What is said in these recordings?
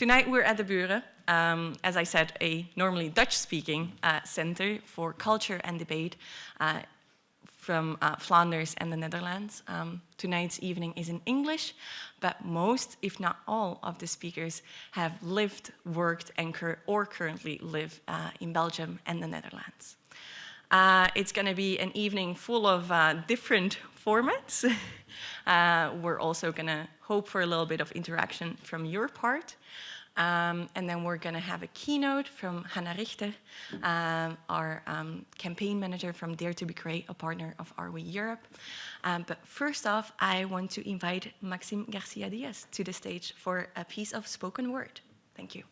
Tonight we're at the Buren, as I said, a normally Dutch-speaking center for culture and debate from Flanders and the Netherlands. Tonight's evening is in English, but most, if not all, of the speakers have lived, worked, and or currently live in Belgium and the Netherlands. It's going to be an evening full of different formats. We're also going to hope for a little bit of interaction from your part. And then we're going to have a keynote from Hannah Richter, our campaign manager from Dare to be Great, a partner of Are We Europe. But first off, I want to invite Maxime Garcia Diaz to the stage for a piece of spoken word. Thank you.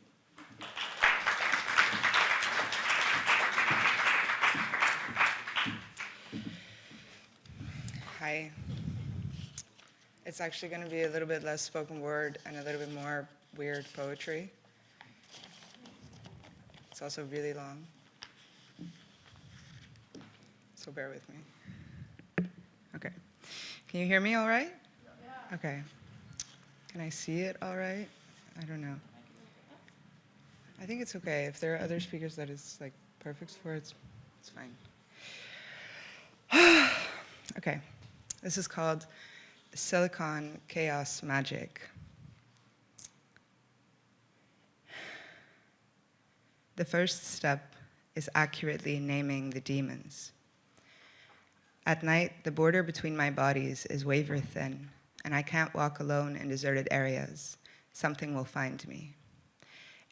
Hi. It's actually going to be a little bit less spoken word and a little bit more weird poetry. It's also really long, so bear with me. Okay. Can you hear me all right? Yeah. Okay. Can I see it all right? I don't know. I think it's okay. If there are other speakers that it's like perfect for, it's fine. Okay. This is called Silicon Chaos Magic. The first step is accurately naming the demons. At night, the border between my bodies is wafer thin, and I can't walk alone in deserted areas. Something will find me.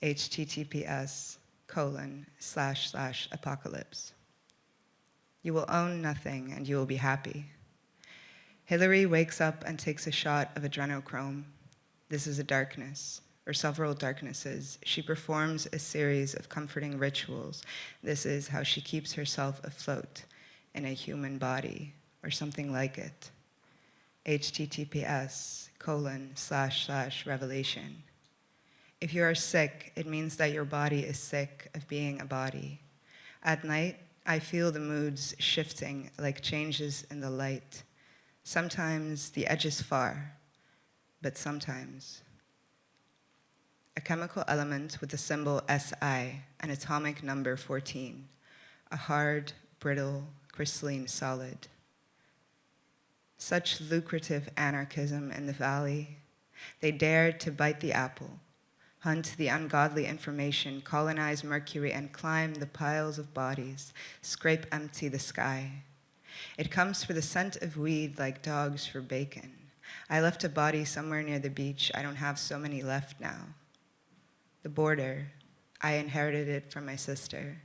https://apocalypse. You will own nothing, and you will be happy. Hillary wakes up and takes a shot of adrenochrome. This is a darkness, or several darknesses. She performs a series of comforting rituals. This is how she keeps herself afloat in a human body, or something like it. https://revelation. If you are sick, it means that your body is sick of being a body. At night, I feel the moods shifting like changes in the light. Sometimes the edge is far, but sometimes. A chemical element with the symbol Si, an atomic number 14, a hard, brittle, crystalline solid. Such lucrative anarchism in the valley. They dared to bite the apple, hunt the ungodly information, colonize Mercury, and climb the piles of bodies, scrape empty the sky. It comes for the scent of weed like dogs for bacon. I left a body somewhere near the beach. I don't have so many left now. The border, I inherited it from my sister.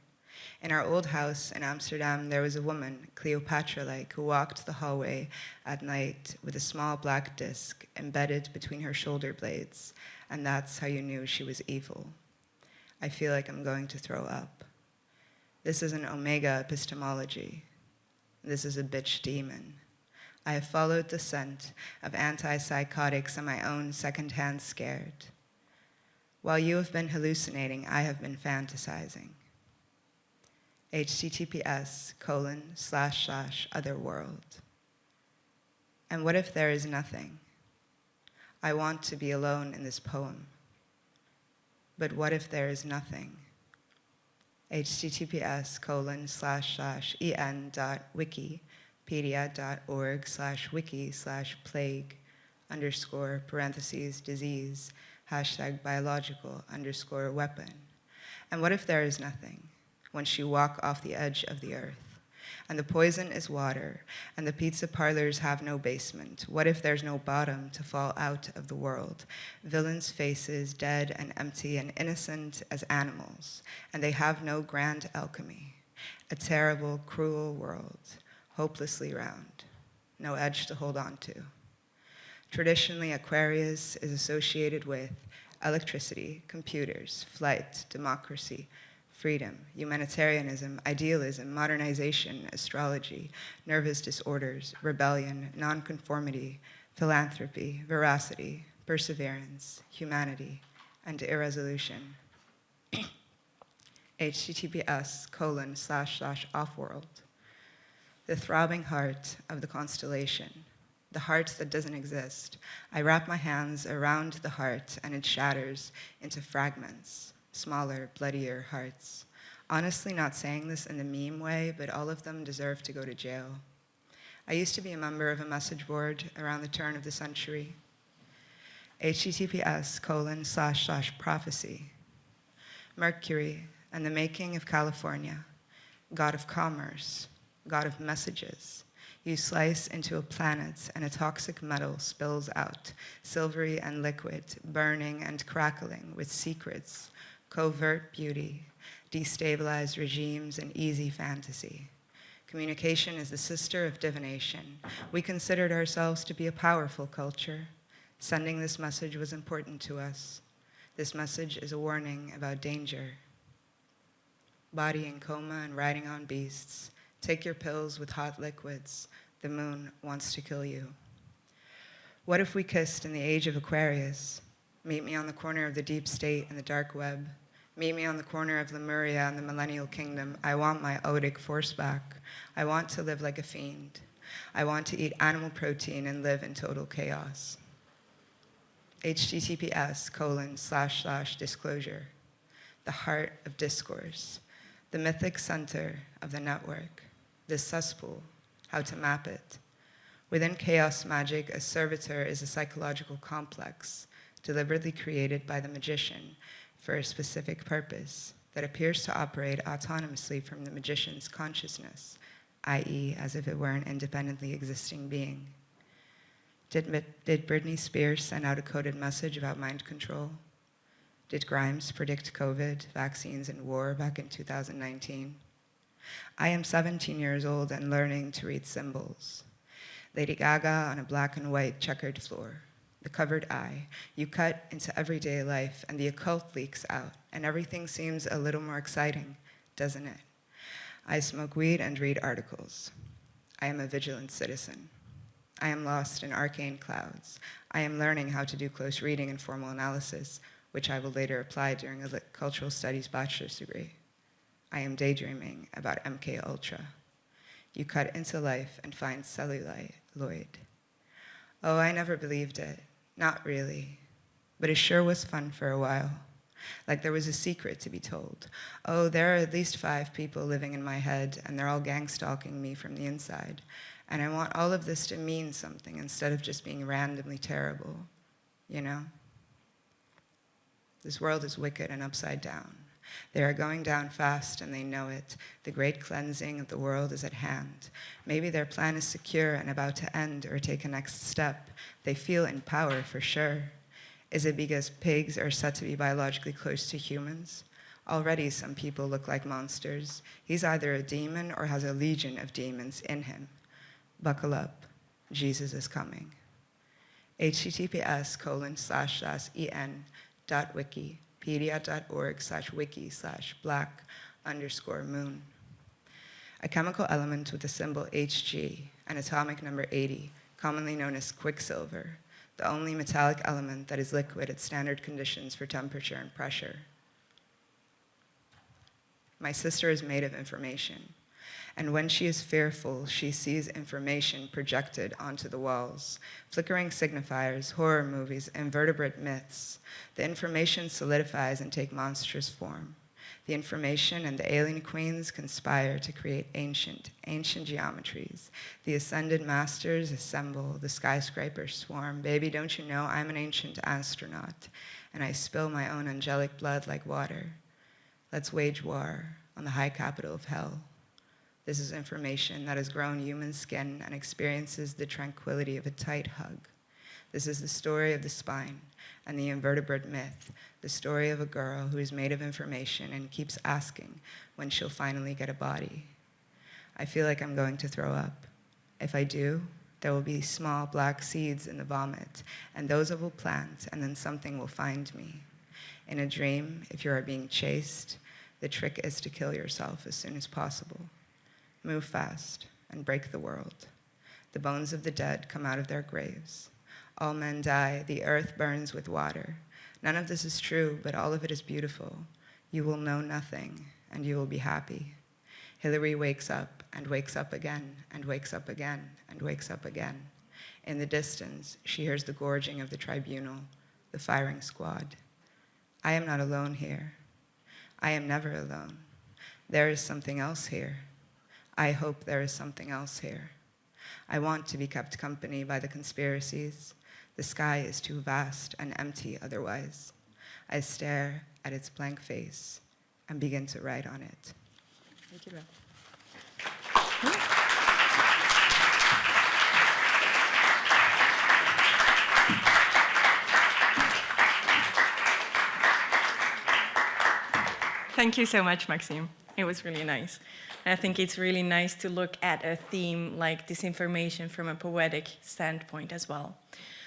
In our old house in Amsterdam, there was a woman, Cleopatra-like, who walked the hallway at night with a small black disc embedded between her shoulder blades, and that's how you knew she was evil. I feel like I'm going to throw up. This is an omega epistemology. This is a bitch demon. I have followed the scent of antipsychotics and my own secondhand scared. While you have been hallucinating, I have been fantasizing. https://otherworld. And what if there is nothing? I want to be alone in this poem. But what if there is nothing? https://en.wiki.pedia.org/wiki/plague_disease #biological_weapon. And what if there is nothing? Once you walk off the edge of the earth, and the poison is water, and the pizza parlors have no basement, what if there's no bottom to fall out of the world? Villains' faces, dead and empty and innocent as animals, and they have no grand alchemy. A terrible, cruel world, hopelessly round, no edge to hold on to. Traditionally, Aquarius is associated with electricity, computers, flight, democracy, freedom, humanitarianism, idealism, modernization, astrology, nervous disorders, rebellion, nonconformity, philanthropy, veracity, perseverance, humanity, and irresolution. https://offworld. The throbbing heart of the constellation. the heart that doesn't exist. I wrap my hands around the heart and it shatters into fragments, smaller, bloodier hearts. Honestly, not saying this in the meme way, but all of them deserve to go to jail. I used to be a member of a message board around the turn of the century. https://prophecy. Mercury and the making of California, god of commerce, god of messages. You slice into a planet and a toxic metal spills out, silvery and liquid, burning and crackling with secrets, covert beauty, destabilized regimes, and easy fantasy. Communication is the sister of divination. We considered ourselves to be a powerful culture. Sending this message was important to us. This message is a warning about danger. Body in coma and riding on beasts. Take your pills with hot liquids. The moon wants to kill you. What if we kissed in the age of Aquarius? Meet me on the corner of the deep state and the dark web. Meet me on the corner of Lemuria and the millennial kingdom. I want my odic force back. I want to live like a fiend. I want to eat animal protein and live in total chaos. https://disclosure. The heart of discourse. The mythic center of the network. The cesspool. How to map it. Within chaos magic, a servitor is a psychological complex deliberately created by the magician for a specific purpose that appears to operate autonomously from the magician's consciousness, i.e., as if it were an independently existing being. Did Britney Spears send out a coded message about mind control? Did Grimes predict COVID, vaccines, and war back in 2019? I am 17 years old and learning to read symbols. Lady Gaga on a black and white checkered floor. The covered eye. You cut into everyday life and the occult leaks out and everything seems a little more exciting, doesn't it? I smoke weed and read articles. I am a vigilant citizen. I am lost in arcane clouds. I am learning how to do close reading and formal analysis, which I will later apply during a cultural studies bachelor's degree. I am daydreaming about MK Ultra. You cut into life and find celluloid. Oh, I never believed it. Not really. But it sure was fun for a while. Like there was a secret to be told. Oh, there are at least 5 people living in my head, and they're all gang-stalking me from the inside. And I want all of this to mean something instead of just being randomly terrible, you know? This world is wicked and upside down. They are going down fast and they know it. The great cleansing of the world is at hand. Maybe their plan is secure and about to end or take a next step. They feel in power for sure. Is it because pigs are said to be biologically close to humans? Already some people look like monsters. He's either a demon or has a legion of demons in him. Buckle up. Jesus is coming. https://en.wiki. pedia.org/wiki/black_moon. A chemical element with the symbol Hg and atomic number 80, commonly known as quicksilver, the only metallic element that is liquid at standard conditions for temperature and pressure. My sister is made of information, and when she is fearful, she sees information projected onto the walls, flickering signifiers, horror movies, invertebrate myths. The information solidifies and takes monstrous form. The information and the alien queens conspire to create ancient geometries. The ascended masters assemble, the skyscrapers swarm. Baby, don't you know I'm an ancient astronaut, and I spill my own angelic blood like water. Let's wage war on the high capital of hell. This is information that has grown human skin and experiences the tranquility of a tight hug. This is the story of the spine and the invertebrate myth, the story of a girl who is made of information and keeps asking when she'll finally get a body. I feel like I'm going to throw up. If I do, there will be small black seeds in the vomit, and those I will plant, and then something will find me. In a dream, if you are being chased, the trick is to kill yourself as soon as possible. Move fast and break the world. The bones of the dead come out of their graves. All men die, the earth burns with water. None of this is true, but all of it is beautiful. You will know nothing, and you will be happy. Hillary wakes up and wakes up again and wakes up again and wakes up again. In the distance, she hears the gorging of the tribunal, the firing squad. I am not alone here. I am never alone. There is something else here. I hope there is something else here. I want to be kept company by the conspiracies. The sky is too vast and empty otherwise. I stare at its blank face and begin to write on it. Thank you, Beth. Thank you so much, Maxime. It was really nice. And I think it's really nice to look at a theme like disinformation from a poetic standpoint as well.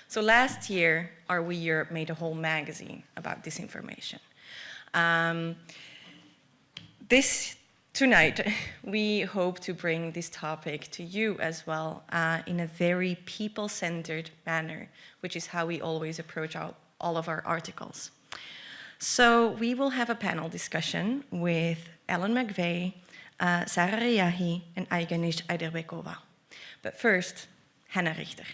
So last year, Are We Europe made a whole magazine about disinformation. Tonight, we hope to bring this topic to you as well in a very people-centered manner, which is how we always approach all of our articles. So we will have a panel discussion with Ellen McVeigh, Sarra Riahi, and Aiganysh Aidarbekova. But first, Hannah Richter.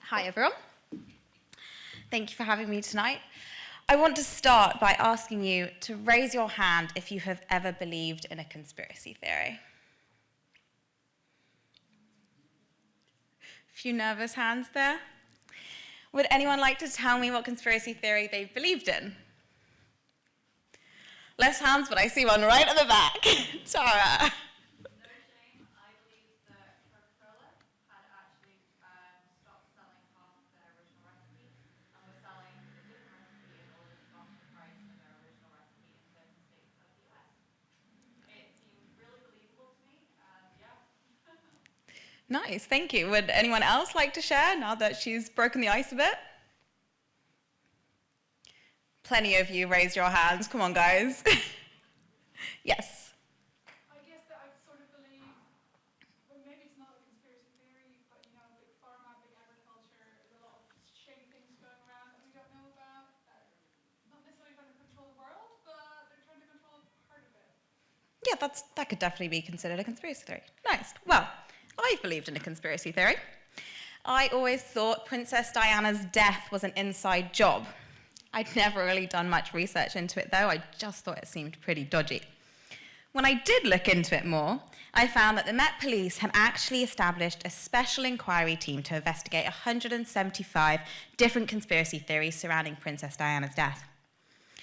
Hi, everyone. Thank you for having me tonight. I want to start by asking you to raise your hand if you have ever believed in a conspiracy theory. A few nervous hands there. Would anyone like to tell me what conspiracy theory they believed in? Less hands, but I see one right at the back. Tara. Nice, thank you. Would anyone else like to share now that she's broken the ice a bit? Plenty of you raised your hands. Come on, guys. Yes. I guess that I sort of believe, well, maybe it's not a conspiracy theory, but you know, big pharma, big agriculture, there's a lot of shady things going around that we don't know about. That are not necessarily trying to control the world, but they're trying to control part of it. Yeah, that could definitely be considered a conspiracy theory. Nice. Well, I've believed in a conspiracy theory. I always thought Princess Diana's death was an inside job. I'd never really done much research into it, though. I just thought it seemed pretty dodgy. When I did look into it more, I found that the Met Police had actually established a special inquiry team to investigate 175 different conspiracy theories surrounding Princess Diana's death.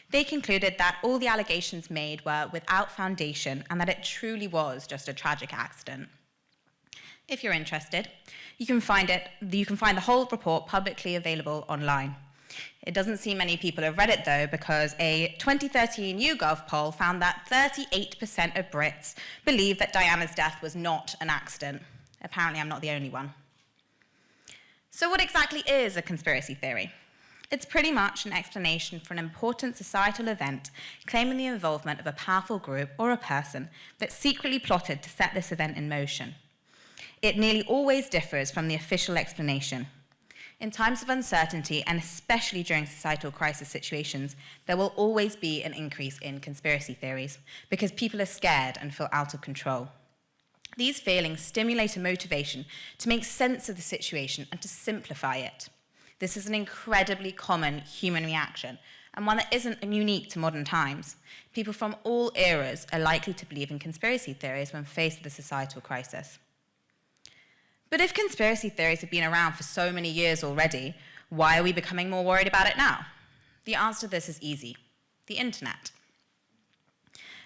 They concluded that all the allegations made were without foundation and that it truly was just a tragic accident. If you're interested, you can find the whole report publicly available online. It doesn't seem many people have read it, though, because a 2013 YouGov poll found that 38% of Brits believe that Diana's death was not an accident. Apparently, I'm not the only one. So what exactly is a conspiracy theory? It's pretty much an explanation for an important societal event claiming the involvement of a powerful group or a person that secretly plotted to set this event in motion. It nearly always differs from the official explanation. In times of uncertainty, and especially during societal crisis situations, there will always be an increase in conspiracy theories because people are scared and feel out of control. These feelings stimulate a motivation to make sense of the situation and to simplify it. This is an incredibly common human reaction, and one that isn't unique to modern times. People from all eras are likely to believe in conspiracy theories when faced with a societal crisis. But if conspiracy theories have been around for so many years already, why are we becoming more worried about it now? The answer to this is easy: the internet.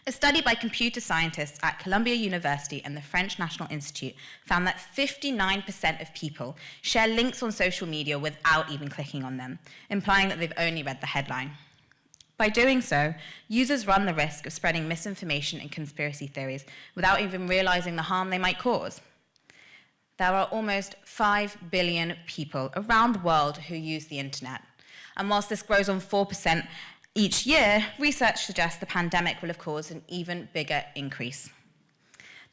A study by computer scientists at Columbia University and the French National Institute found that 59% of people share links on social media without even clicking on them, implying that they've only read the headline. By doing so, users run the risk of spreading misinformation and conspiracy theories without even realizing the harm they might cause. There are almost 5 billion people around the world who use the internet. And whilst this grows on 4% each year, research suggests the pandemic will have caused an even bigger increase.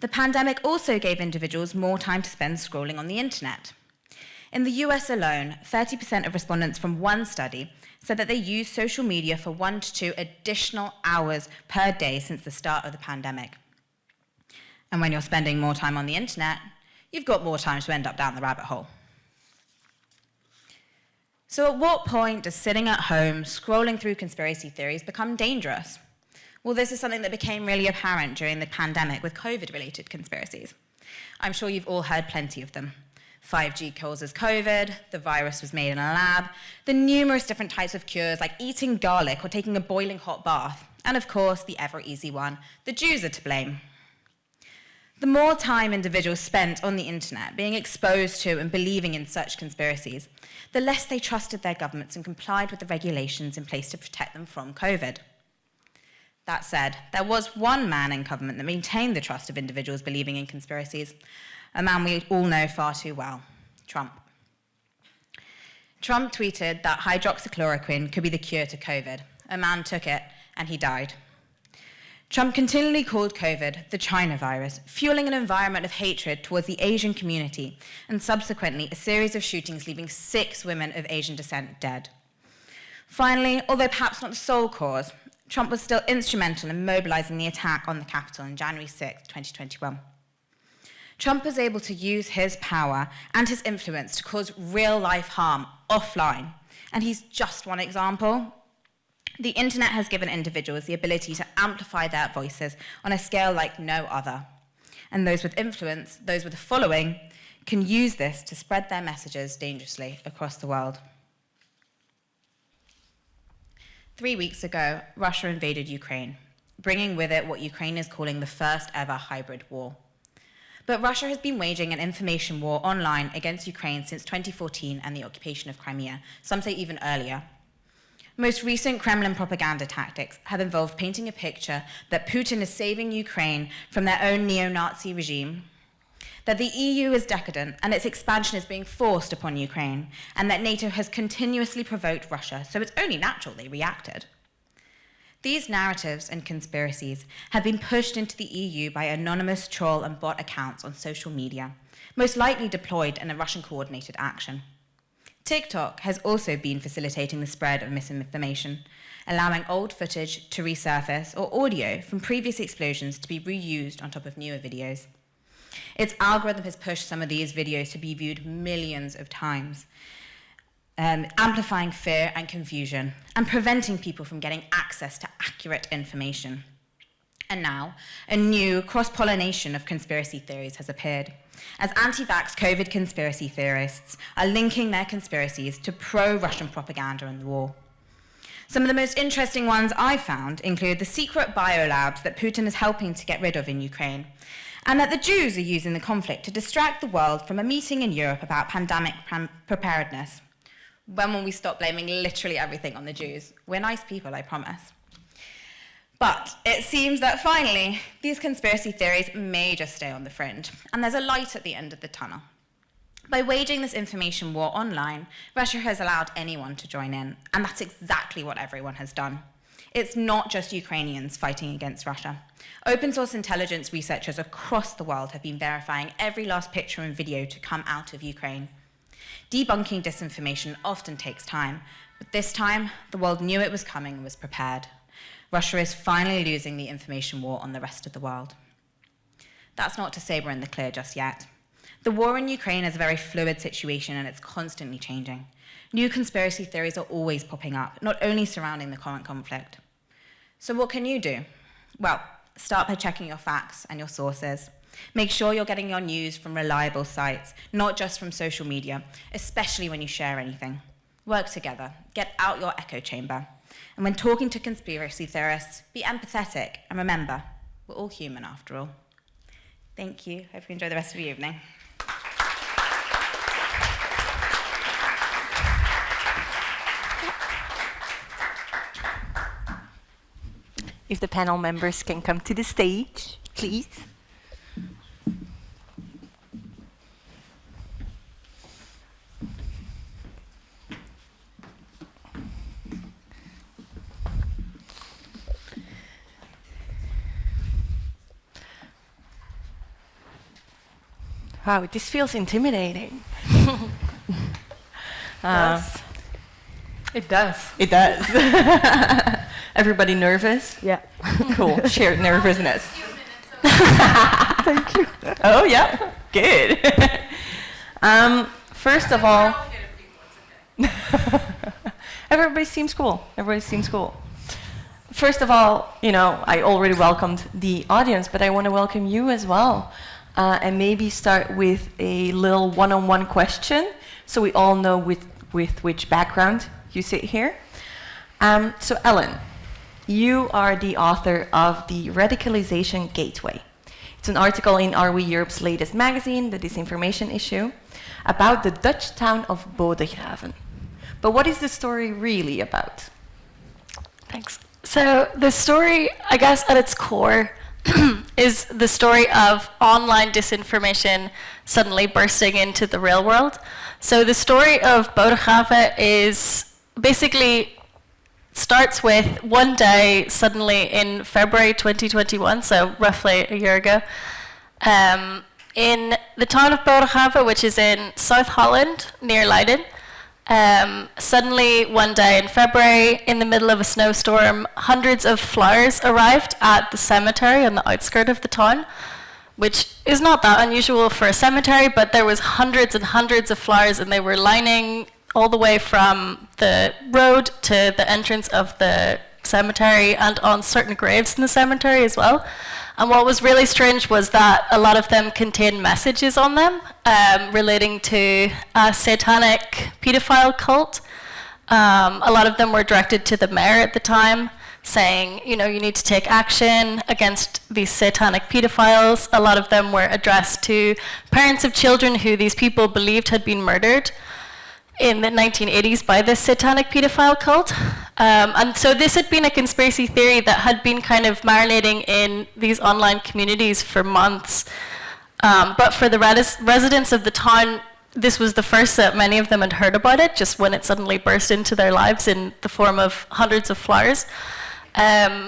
The pandemic also gave individuals more time to spend scrolling on the internet. In the US alone, 30% of respondents from one study said that they use social media for 1 to 2 additional hours per day since the start of the pandemic. And when you're spending more time on the internet, you've got more time to end up down the rabbit hole. So at what point does sitting at home, scrolling through conspiracy theories become dangerous? Well, this is something that became really apparent during the pandemic with COVID-related conspiracies. I'm sure you've all heard plenty of them. 5G causes COVID, the virus was made in a lab, the numerous different types of cures like eating garlic or taking a boiling hot bath, and of course, the ever-easy one, the Jews are to blame. The more time individuals spent on the internet being exposed to and believing in such conspiracies, the less they trusted their governments and complied with the regulations in place to protect them from COVID. That said, there was one man in government that maintained the trust of individuals believing in conspiracies, a man we all know far too well, Trump. Trump tweeted that hydroxychloroquine could be the cure to COVID. A man took it, and he died. Trump continually called COVID the China virus, fueling an environment of hatred towards the Asian community, and subsequently a series of shootings leaving 6 women of Asian descent dead. Finally, although perhaps not the sole cause, Trump was still instrumental in mobilizing the attack on the Capitol on January 6, 2021. Trump was able to use his power and his influence to cause real-life harm offline, and he's just one example. The internet has given individuals the ability to amplify their voices on a scale like no other. And those with influence, those with a following, can use this to spread their messages dangerously across the world. 3 weeks ago, Russia invaded Ukraine, bringing with it what Ukraine is calling the first ever hybrid war. But Russia has been waging an information war online against Ukraine since 2014 and the occupation of Crimea, some say even earlier. Most recent Kremlin propaganda tactics have involved painting a picture that Putin is saving Ukraine from their own neo-Nazi regime, that the EU is decadent and its expansion is being forced upon Ukraine, and that NATO has continuously provoked Russia, so it's only natural they reacted. These narratives and conspiracies have been pushed into the EU by anonymous troll and bot accounts on social media, most likely deployed in a Russian-coordinated action. TikTok has also been facilitating the spread of misinformation, allowing old footage to resurface or audio from previous explosions to be reused on top of newer videos. Its algorithm has pushed some of these videos to be viewed millions of times, amplifying fear and confusion and preventing people from getting access to accurate information. And now, a new cross-pollination of conspiracy theories has appeared, as anti-vax COVID conspiracy theorists are linking their conspiracies to pro-Russian propaganda and the war. Some of the most interesting ones I found include the secret biolabs that Putin is helping to get rid of in Ukraine, and that the Jews are using the conflict to distract the world from a meeting in Europe about pandemic preparedness. When will we stop blaming literally everything on the Jews? We're nice people, I promise. But it seems that finally, these conspiracy theories may just stay on the fringe, and there's a light at the end of the tunnel. By waging this information war online, Russia has allowed anyone to join in, and that's exactly what everyone has done. It's not just Ukrainians fighting against Russia. Open source intelligence researchers across the world have been verifying every last picture and video to come out of Ukraine. Debunking disinformation often takes time, but this time, the world knew it was coming and was prepared. Russia is finally losing the information war on the rest of the world. That's not to say we're in the clear just yet. The war in Ukraine is a very fluid situation and it's constantly changing. New conspiracy theories are always popping up, not only surrounding the current conflict. So what can you do? Well, start by checking your facts and your sources. Make sure you're getting your news from reliable sites, not just from social media, especially when you share anything. Work together, get out your echo chamber. And when talking to conspiracy theorists, be empathetic and remember, we're all human after all. Thank you. Hope you enjoy the rest of your evening. If the panel members can come to the stage, please. Wow, this feels intimidating. Yes. It does. It does. Everybody nervous? Yeah. Cool. Shared nervousness. Thank you. Oh, yeah. Good. First of all, everybody seems cool. Everybody seems cool. First of all, I already welcomed the audience, but I want to welcome you as well. And maybe start with a little one-on-one question, so we all know with which background you sit here. So Ellen, you are the author of The Radicalization Gateway. It's an article in Are We Europe's latest magazine, the disinformation issue, about the Dutch town of Bodegraven. But what is the story really about? Thanks. So the story, I guess at its core, is the story of online disinformation suddenly bursting into the real world. So the story of Bodegraven is basically starts with one day suddenly in February 2021, so roughly a year ago, in the town of Bodegraven, which is in South Holland near Leiden. Suddenly one day in February, in the middle of a snowstorm, hundreds of flowers arrived at the cemetery on the outskirts of the town, which is not that unusual for a cemetery, but there was hundreds and hundreds of flowers, and they were lining all the way from the road to the entrance of the cemetery and on certain graves in the cemetery as well. And what was really strange was that a lot of them contained messages on them relating to a satanic pedophile cult. A lot of them were directed to the mayor at the time, saying, you need to take action against these satanic pedophiles. A lot of them were addressed to parents of children who these people believed had been murdered in the 1980s by this satanic pedophile cult. And so this had been a conspiracy theory that had been kind of marinating in these online communities for months. But for the residents of the town, this was the first that many of them had heard about it, just when it suddenly burst into their lives in the form of hundreds of flowers.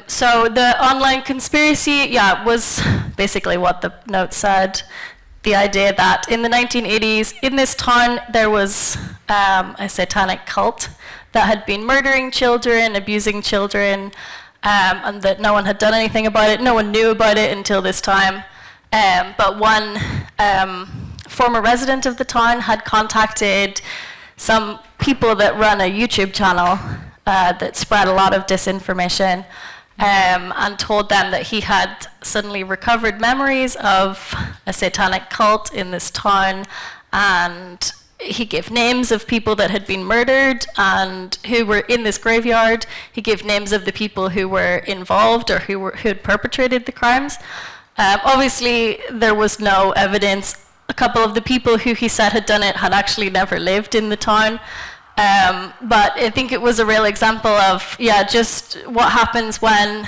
So the online conspiracy, was basically what the note said. The idea that in the 1980s, in this town, there was a satanic cult that had been murdering children, abusing children, and that no one had done anything about it. No one knew about it until this time. But one former resident of the town had contacted some people that run a YouTube channel that spread a lot of disinformation, and told them that he had suddenly recovered memories of a satanic cult in this town, and he gave names of people that had been murdered and who were in this graveyard. He gave names of the people who were involved or who had perpetrated the crimes. Obviously, there was no evidence. A couple of the people who he said had done it had actually never lived in the town. But I think it was a real example of, just what happens when,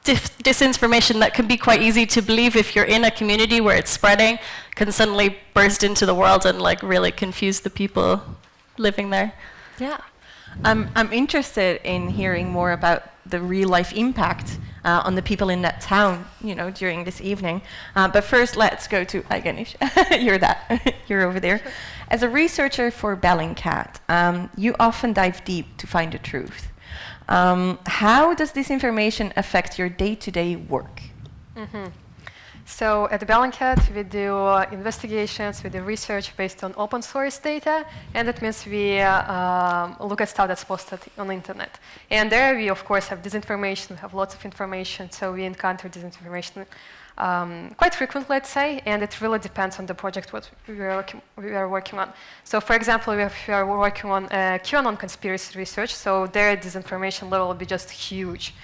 disinformation that can be quite easy to believe if you're in a community where it's spreading can suddenly burst into the world and really confuse the people living there. Yeah. I'm interested in hearing more about the real life impact on the people in that town, during this evening. But first, let's go to Aiganysh. You're over there. Sure. As a researcher for Bellingcat, you often dive deep to find the truth. How does this information affect your day-to-day work? Mm-hmm. So at Bellingcat, we do investigations, we do research based on open source data, and that means we look at stuff that's posted on the internet. And there we, of course, have disinformation, we have lots of information, so we encounter disinformation quite frequently, let's say, and it really depends on the project what we are working on. So, for example, we are working on QAnon conspiracy research, so their disinformation level will be just huge.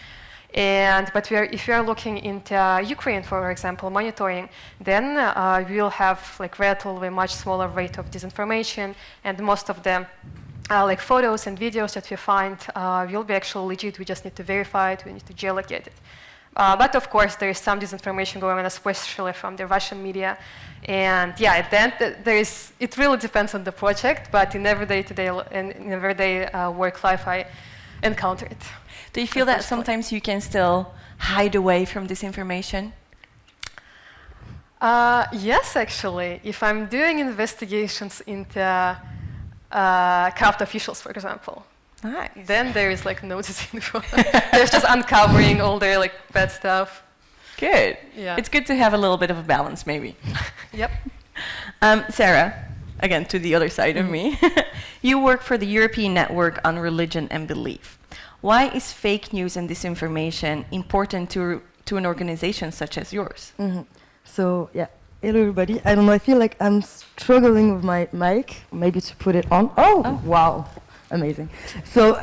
But if we are looking into Ukraine, for example, monitoring, then we will have relatively much smaller rate of disinformation, and most of them, photos and videos that we find, will be actually legit. We just need to verify it. We need to geolocate it. But of course, there is some disinformation going on, especially from the Russian media. And at the end, it really depends on the project. But in everyday work life, I encounter it. Do you feel that sometimes you can still hide away from disinformation? Yes, actually. If I'm doing investigations into corrupt officials, for example, Nice. Then there is like no disinfo. There's just uncovering all their like bad stuff. Good. Yeah. It's good to have a little bit of a balance, maybe. Yep. Sarah, again, to the other side of me. You work for the European Network on Religion and Belief. Why is fake news and disinformation important to an organization such as yours? So, yeah. Hello, everybody. I don't know, I feel like I'm struggling with my mic, maybe to put it on. Oh. Wow. Amazing. So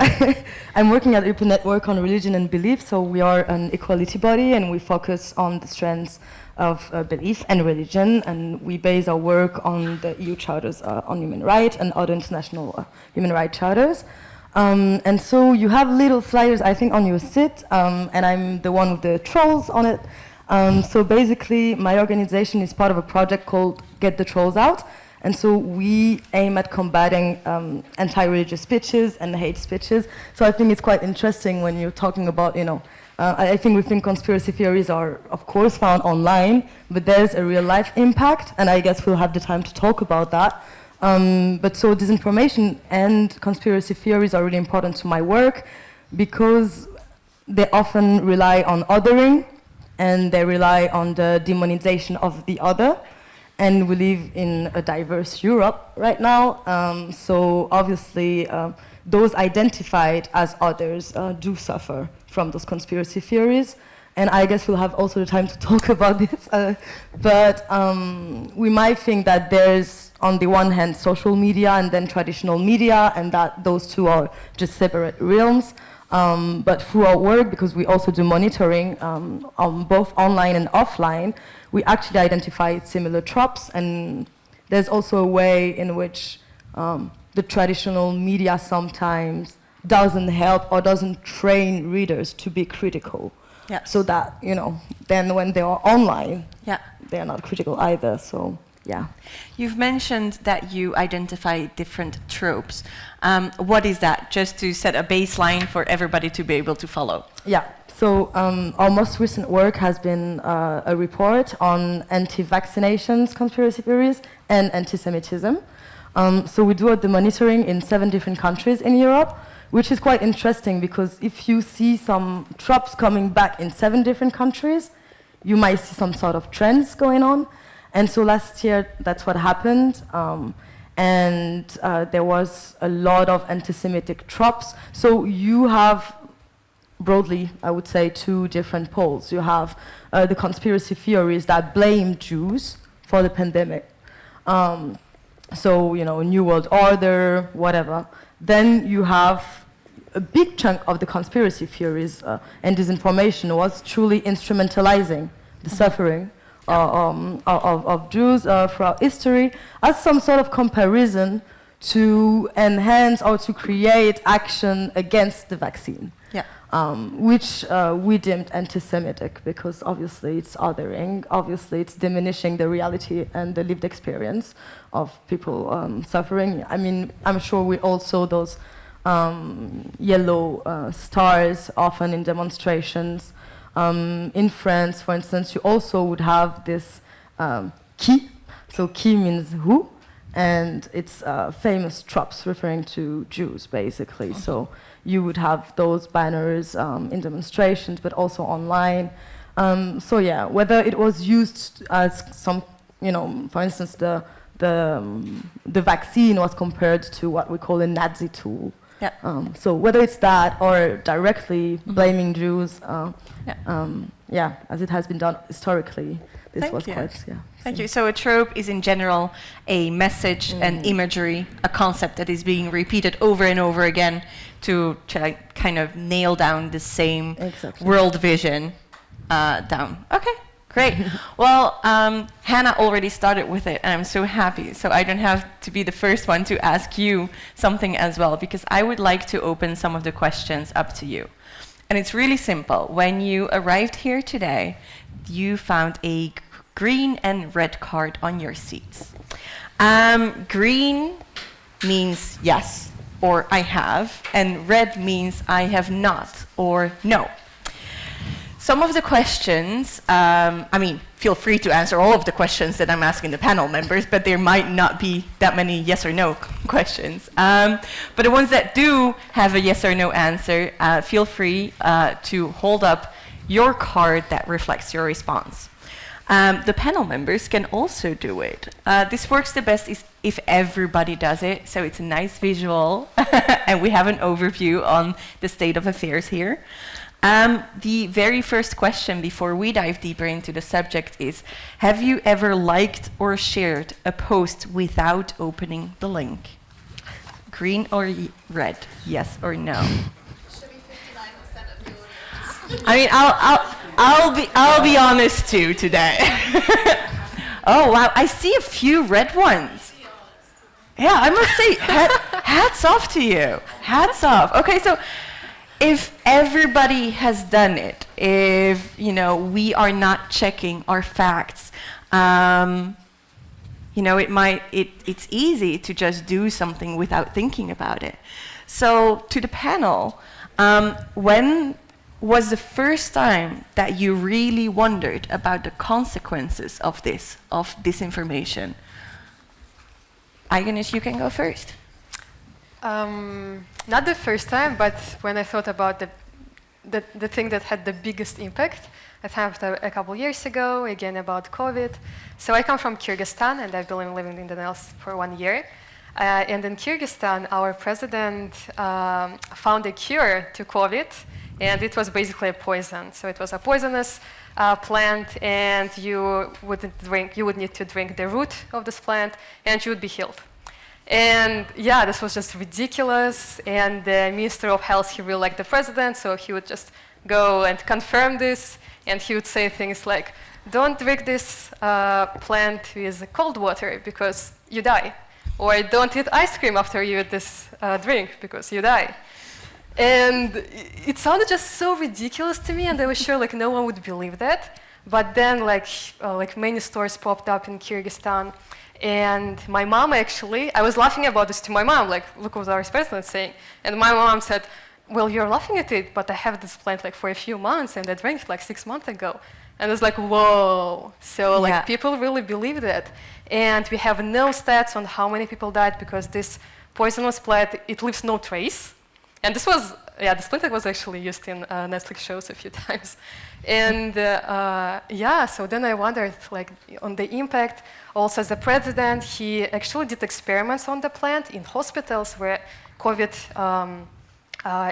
I'm working at the European Network on Religion and Belief. So we are an equality body, and we focus on the strands of belief and religion, and we base our work on the EU charters on human rights and other international human rights charters. And so you have little flyers, I think, on your seat, and I'm the one with the trolls on it. So basically, my organization is part of a project called Get the Trolls Out. And so we aim at combating anti-religious speeches and hate speeches. So I think it's quite interesting when you're talking about, I think we think conspiracy theories are, of course, found online, but there's a real-life impact, and I guess we'll have the time to talk about that. But so disinformation and conspiracy theories are really important to my work because they often rely on othering, and they rely on the demonization of the other. And we live in a diverse Europe right now, so obviously those identified as others do suffer from those conspiracy theories. And I guess we'll have also the time to talk about this, but we might think that there's, on the one hand, social media and then traditional media, and that those two are just separate realms. But through our work, because we also do monitoring on both online and offline, we actually identify similar tropes, and there's also a way in which the traditional media sometimes doesn't help or doesn't train readers to be critical. Yeah. So that, then when they are online, Yeah. they are not critical either, so yeah. You've mentioned that you identify different tropes. What is that? Just to set a baseline for everybody to be able to follow. Yeah. So our most recent work has been a report on anti-vaccinations conspiracy theories and antisemitism. So we do the monitoring in 7 different countries in Europe, which is quite interesting because if you see some tropes coming back in 7 different countries, you might see some sort of trends going on. And so last year, that's what happened. And there was a lot of anti-Semitic tropes. So you have, broadly, I would say, 2 different poles. You have the conspiracy theories that blame Jews for the pandemic. So, New World Order, whatever. Then you have a big chunk of the conspiracy theories and disinformation was truly instrumentalizing the suffering of Jews throughout history as some sort of comparison to enhance or to create action against the vaccine. Yeah. Which we deemed anti-Semitic because obviously it's othering, obviously it's diminishing the reality and the lived experience of people suffering. I mean, I'm sure we all saw those yellow stars often in demonstrations. In France, for instance, you also would have this qui. So qui means who, and it's famous tropes referring to Jews, basically. Okay. So you would have those banners in demonstrations, but also online. So yeah, whether it was used as some, for instance, the vaccine was compared to what we call a Nazi tool. Yeah. So whether it's that or directly blaming Jews, as it has been done historically, this was quite, Thank you. So a trope is in general a message, an imagery, a concept that is being repeated over and over again to kind of nail down the same world vision down. Okay. Great. Well, Hannah already started with it, and I'm so happy. So I don't have to be the first one to ask you something as well, because I would like to open some of the questions up to you. And it's really simple. When you arrived here today, you found a green and red card on your seats. Green means yes, or I have, and red means I have not, or no. some of the questions, feel free to answer all of the questions that I'm asking the panel members, but there might not be that many yes or no questions. But the ones that do have a yes or no answer, feel free to hold up your card that reflects your response. The panel members can also do it. This works the best if everybody does it, so it's a nice visual, and we have an overview on the state of affairs here. The very first question before we dive deeper into the subject is, have you ever liked or shared a post without opening the link? Green or red, yes or no? Should be 59% of the audience. I mean, I'll be honest too today. Oh wow, I see a few red ones. Yeah, I must say, hats off to you. Hats off. Okay, so if everybody has done it, if we are not checking our facts, it's easy to just do something without thinking about it. So to the panel, when was the first time that you really wondered about the consequences of disinformation? Aiganysh, you can go first. Not the first time, but when I thought about the thing that had the biggest impact, it happened a couple years ago, again about COVID. So I come from Kyrgyzstan, and I've been living in the Netherlands for 1 year. And in Kyrgyzstan, our president found a cure to COVID, and it was basically a poison. So it was a poisonous plant, and you would need to drink the root of this plant, and you would be healed. And yeah, this was just ridiculous. And the Minister of Health, he really liked the president, so he would just go and confirm this, and he would say things like, "Don't drink this plant with cold water because you die," or "Don't eat ice cream after you eat this drink because you die." And it sounded just so ridiculous to me, and I was sure no one would believe that. But then many stores popped up in Kyrgyzstan, and my mom actually, I was laughing about this to my mom, look what our president is saying. And my mom said, "Well, you're laughing at it, but I have this plant for a few months, and I drank it 6 months ago." And it's whoa. So people really believe that. And we have no stats on how many people died, because this poisonous plant, it leaves no trace. And this plant was actually used in Netflix shows a few times. And so then I wondered on the impact. Also, as a president, he actually did experiments on the plant in hospitals where COVID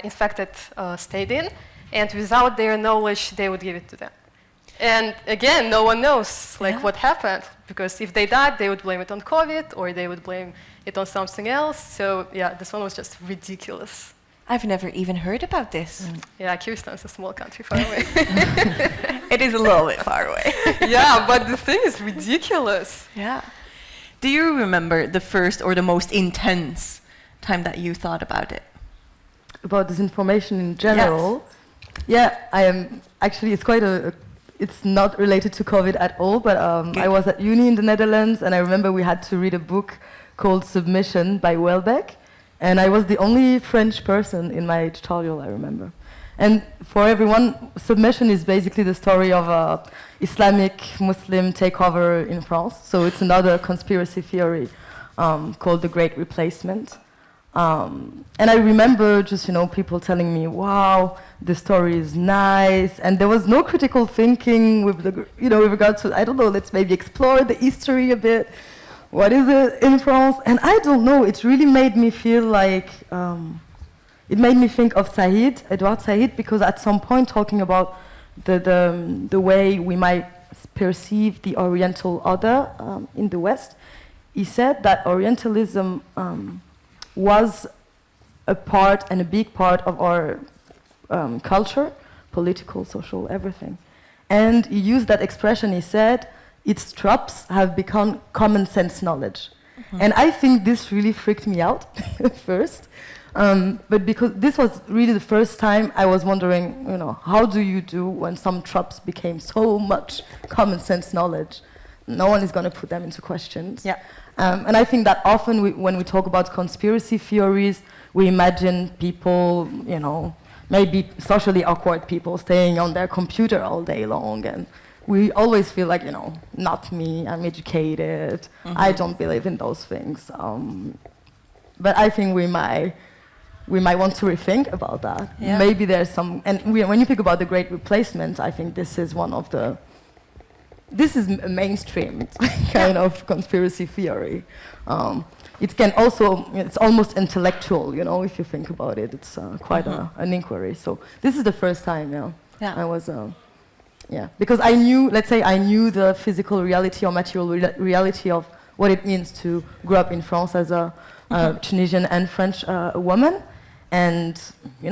infected stayed in, and without their knowledge, they would give it to them. And again, no one knows what happened, because if they died, they would blame it on COVID, or they would blame it on something else. So yeah, this one was just ridiculous. I've never even heard about this. Yeah, Kyrgyzstan is a small country far away. It is a little bit far away. Yeah, but the thing is ridiculous. Yeah. Do you remember the first or the most intense time that you thought about it? About disinformation in general? Yes. Yeah, I am actually, it's not related to COVID at all, but I was at uni in the Netherlands, and I remember we had to read a book called Submission by Welbeck. And I was the only French person in my tutorial, I remember. And for everyone, Submission is basically the story of Islamic Muslim takeover in France. So it's another conspiracy theory called the Great Replacement. And I remember just, people telling me, "Wow, the story is nice." And there was no critical thinking with regard to, I don't know, let's maybe explore the history a bit. What is it in France? And I don't know, it really made me feel it made me think of Edward Said, because at some point talking about the way we might perceive the Oriental other in the West, he said that Orientalism was a part and a big part of our culture, political, social, everything. And he used that expression, he said, its tropes have become common sense knowledge. Mm-hmm. And I think this really freaked me out first. But because this was really the first time I was wondering, how do you do when some tropes became so much common sense knowledge? No one is going to put them into questions. Yeah. And I think that often when we talk about conspiracy theories, we imagine people, maybe socially awkward people staying on their computer all day long, and we always feel like, not me, I'm educated, I don't believe in those things. But I think we might want to rethink about that. Yeah. Maybe there's some, and when you think about the Great Replacement, I think this is a mainstream kind of conspiracy theory. It can also, it's almost intellectual, if you think about it. It's quite an inquiry. So this is the first time, I was, because I knew the physical reality or material reality of what it means to grow up in France as a Tunisian and French woman. And,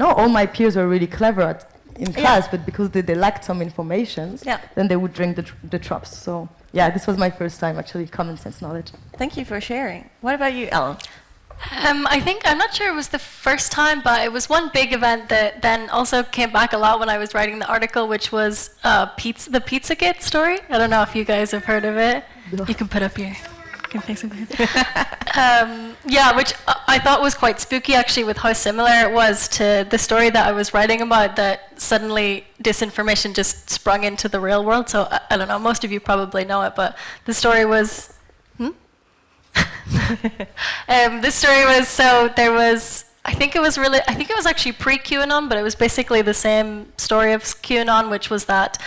all my peers were really clever in class, but because they lacked some information, then they would drink the tropes. So, this was my first time actually common sense knowledge. Thank you for sharing. What about you, Ellen? I'm not sure it was the first time, but it was one big event that then also came back a lot when I was writing the article, which was the Pizzagate story. I don't know if you guys have heard of it. You can put up your... which I thought was quite spooky actually, with how similar it was to the story that I was writing about, that suddenly disinformation just sprung into the real world. So I don't know, most of you probably know it, but the story was... the story was, so there was, I think it was actually pre-QAnon, but it was basically the same story of QAnon, which was that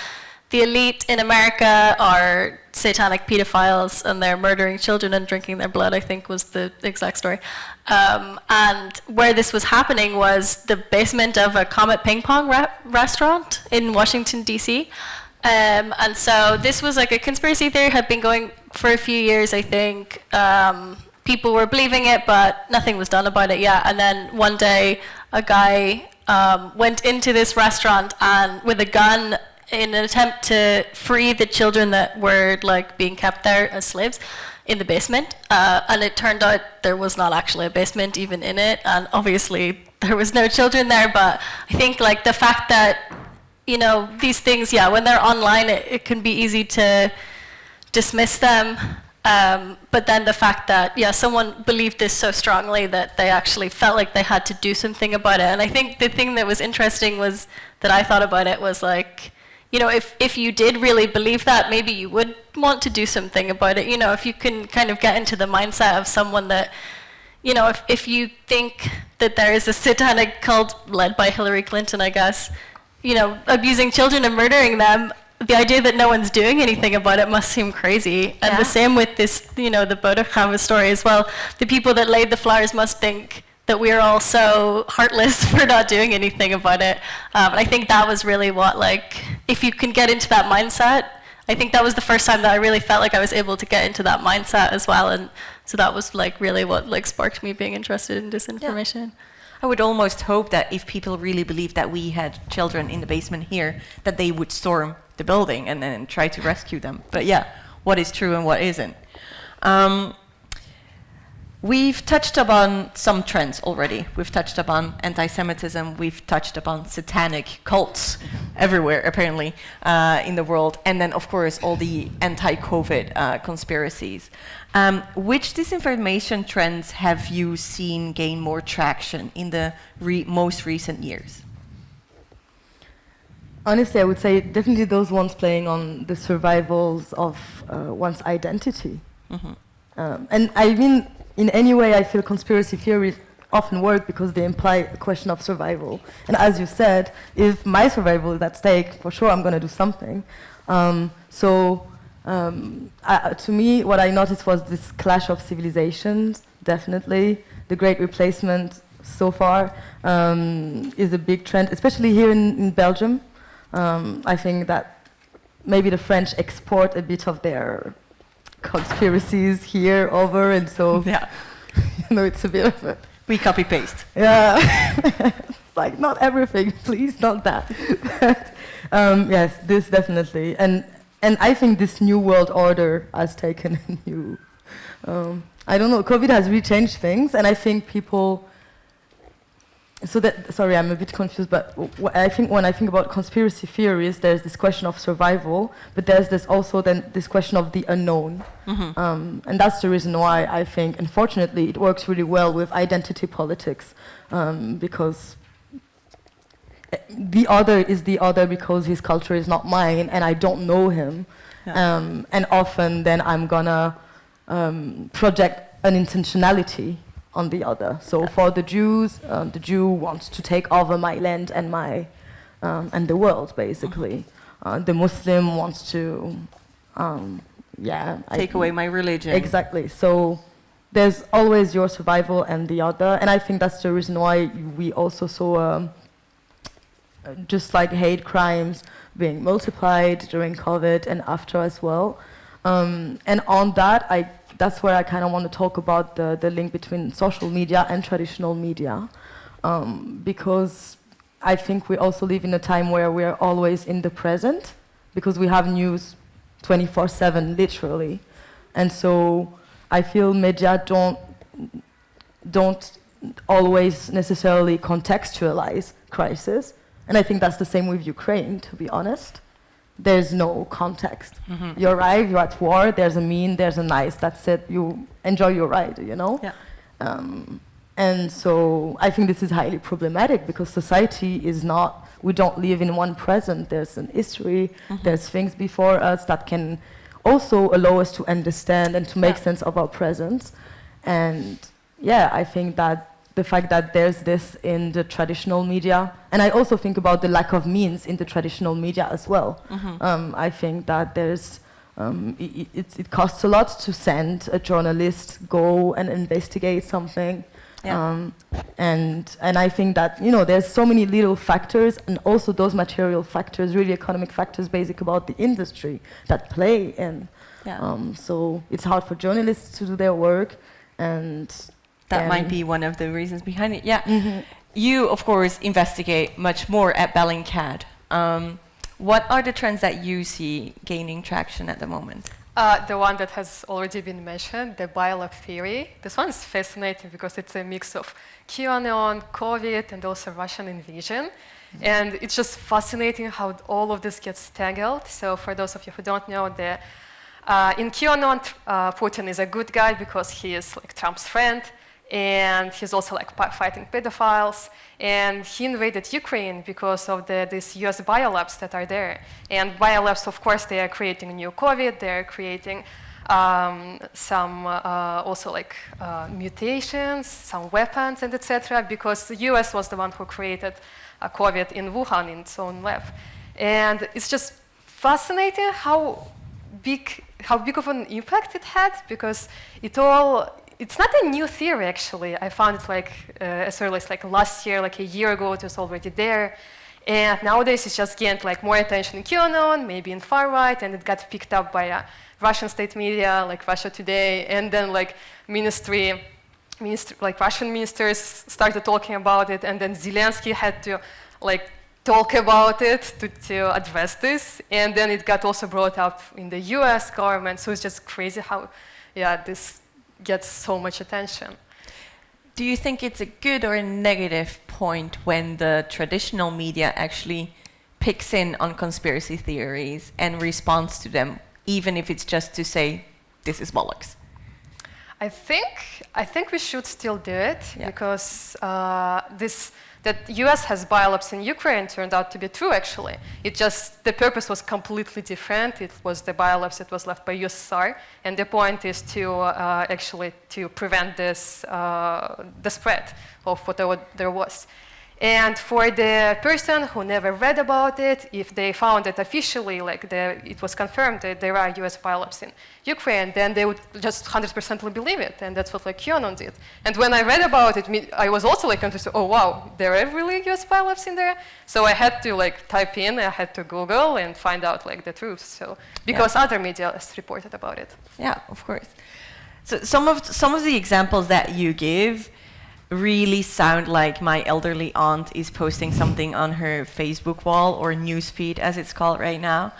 the elite in America are satanic pedophiles and they're murdering children and drinking their blood, I think was the exact story. And where this was happening was the basement of a Comet ping pong restaurant in Washington, D.C. And so this was like a conspiracy theory, had been going for a few years, I think. People were believing it, but nothing was done about it yet. And then one day, a guy went into this restaurant and with a gun in an attempt to free the children that were being kept there as slaves in the basement. And it turned out there was not actually a basement even in it. And obviously there was no children there. But I think the fact that, these things, when they're online, it can be easy to dismiss them. But then the fact that, someone believed this so strongly that they actually felt like they had to do something about it. And I think the thing that was interesting was that I thought about it was if you did really believe that, maybe you would want to do something about it. If you can kind of get into the mindset of someone that, if you think that there is a satanic cult led by Hillary Clinton, I guess, abusing children and murdering them, the idea that no one's doing anything about it must seem crazy. And the same with this, the Bodegraven story as well. The people that laid the flowers must think that we're all so heartless for not doing anything about it. And I think that was really what, if you can get into that mindset, I think that was the first time that I really felt like I was able to get into that mindset as well. And so that was really what sparked me being interested in disinformation. Yeah. I would almost hope that if people really believed that we had children in the basement here, that they would storm the building and then try to rescue them. But what is true and what isn't. We've touched upon some trends already. We've touched upon anti-Semitism. We've touched upon satanic cults everywhere, apparently, in the world. And then, of course, all the anti-COVID conspiracies. Which disinformation trends have you seen gain more traction in the most recent years? Honestly, I would say definitely those ones playing on the survivals of one's identity. And I mean, in any way, I feel conspiracy theories often work because they imply a question of survival. And as you said, if my survival is at stake, for sure I'm going to do something. To me, what I noticed was this clash of civilizations, definitely. The Great Replacement so far is a big trend, especially here in Belgium. I think that maybe the French export a bit of their conspiracies here over, and so it's a bit of a... We copy paste. Yeah, not everything, please, not that. But, yes, this definitely, and I think this new world order has taken a new. I don't know. COVID has really changed things, and I think people. Sorry, I'm a bit confused, but I think when I think about conspiracy theories, there's this question of survival, but there's this question of the unknown. And that's the reason why I think, unfortunately, it works really well with identity politics, because the other is the other because his culture is not mine and I don't know him. And often then I'm gonna project an intentionality on the other. So for the Jews, the Jew wants to take over my land and my and the world, basically. The Muslim wants to, take away my religion. Exactly. So there's always your survival and the other, and I think that's the reason why we also saw just like hate crimes being multiplied during COVID and after as well. And on that, that's where I kind of want to talk about the link between social media and traditional media, because I think we also live in a time where we're always in the present, because we have news 24/7, literally. And so I feel media don't always necessarily contextualize crisis. And I think that's the same with Ukraine, to be honest. There's no context. You arrive, you're at war, there's a mean, there's a nice, that's it, you enjoy your ride, you know? And so I think this is highly problematic because society is not, we don't live in one present, there's an history, there's things before us that can also allow us to understand and to make sense of our presence. And yeah, I think that the fact that there's this in the traditional media, and I also think about the lack of means in the traditional media as well. I think that there's, it costs a lot to send a journalist go and investigate something. And I think that, you know, there's so many little factors, and also those material factors, really economic factors basic about the industry that play in. So it's hard for journalists to do their work, and that might be one of the reasons behind it. You, of course, investigate much more at Bellingcat. What are the trends that you see gaining traction at the moment? The one that has already been mentioned, the biolab theory. This one is fascinating because it's a mix of QAnon, COVID, and also Russian invasion. And it's just fascinating how all of this gets tangled. So for those of you who don't know, in QAnon, Putin is a good guy because he is like Trump's friend. And he's also like fighting pedophiles. And he invaded Ukraine because of these US biolabs that are there. And biolabs, of course, they are creating new COVID. They're creating some also like mutations, some weapons, and etc. Because the US was the one who created COVID in Wuhan in its own lab. And it's just fascinating how big of an impact it had, because it's not a new theory, actually. I found it like as early as like last year, like a year ago, it was already there. And nowadays it's just gained like more attention in QAnon, maybe in far right, and it got picked up by Russian state media, like Russia Today, and then like like Russian ministers started talking about it, and then Zelensky had to like talk about it to address this, and then it got also brought up in the US government. So it's just crazy how, this gets so much attention. Do you think it's a good or a negative point when the traditional media actually picks in on conspiracy theories and responds to them, even if it's just to say, this is bollocks? I think we should still do it, because that US has biolabs in Ukraine turned out to be true, actually. It just, the purpose was completely different. It was the biolabs that was left by USSR, and the point is to actually to prevent this, the spread of whatever there was. And for the person who never read about it, if they found it officially, like it was confirmed that there are US biolabs in Ukraine, then they would just 100% believe it, and that's what like QAnon did. And when I read about it, I was also like interested. Oh wow, there are really US biolabs in there. So I had to like type in, I had to Google and find out like the truth. So because other media has reported about it. Yeah, of course. So some of the examples that you give really sound like my elderly aunt is posting something on her Facebook wall or newsfeed, as it's called right now.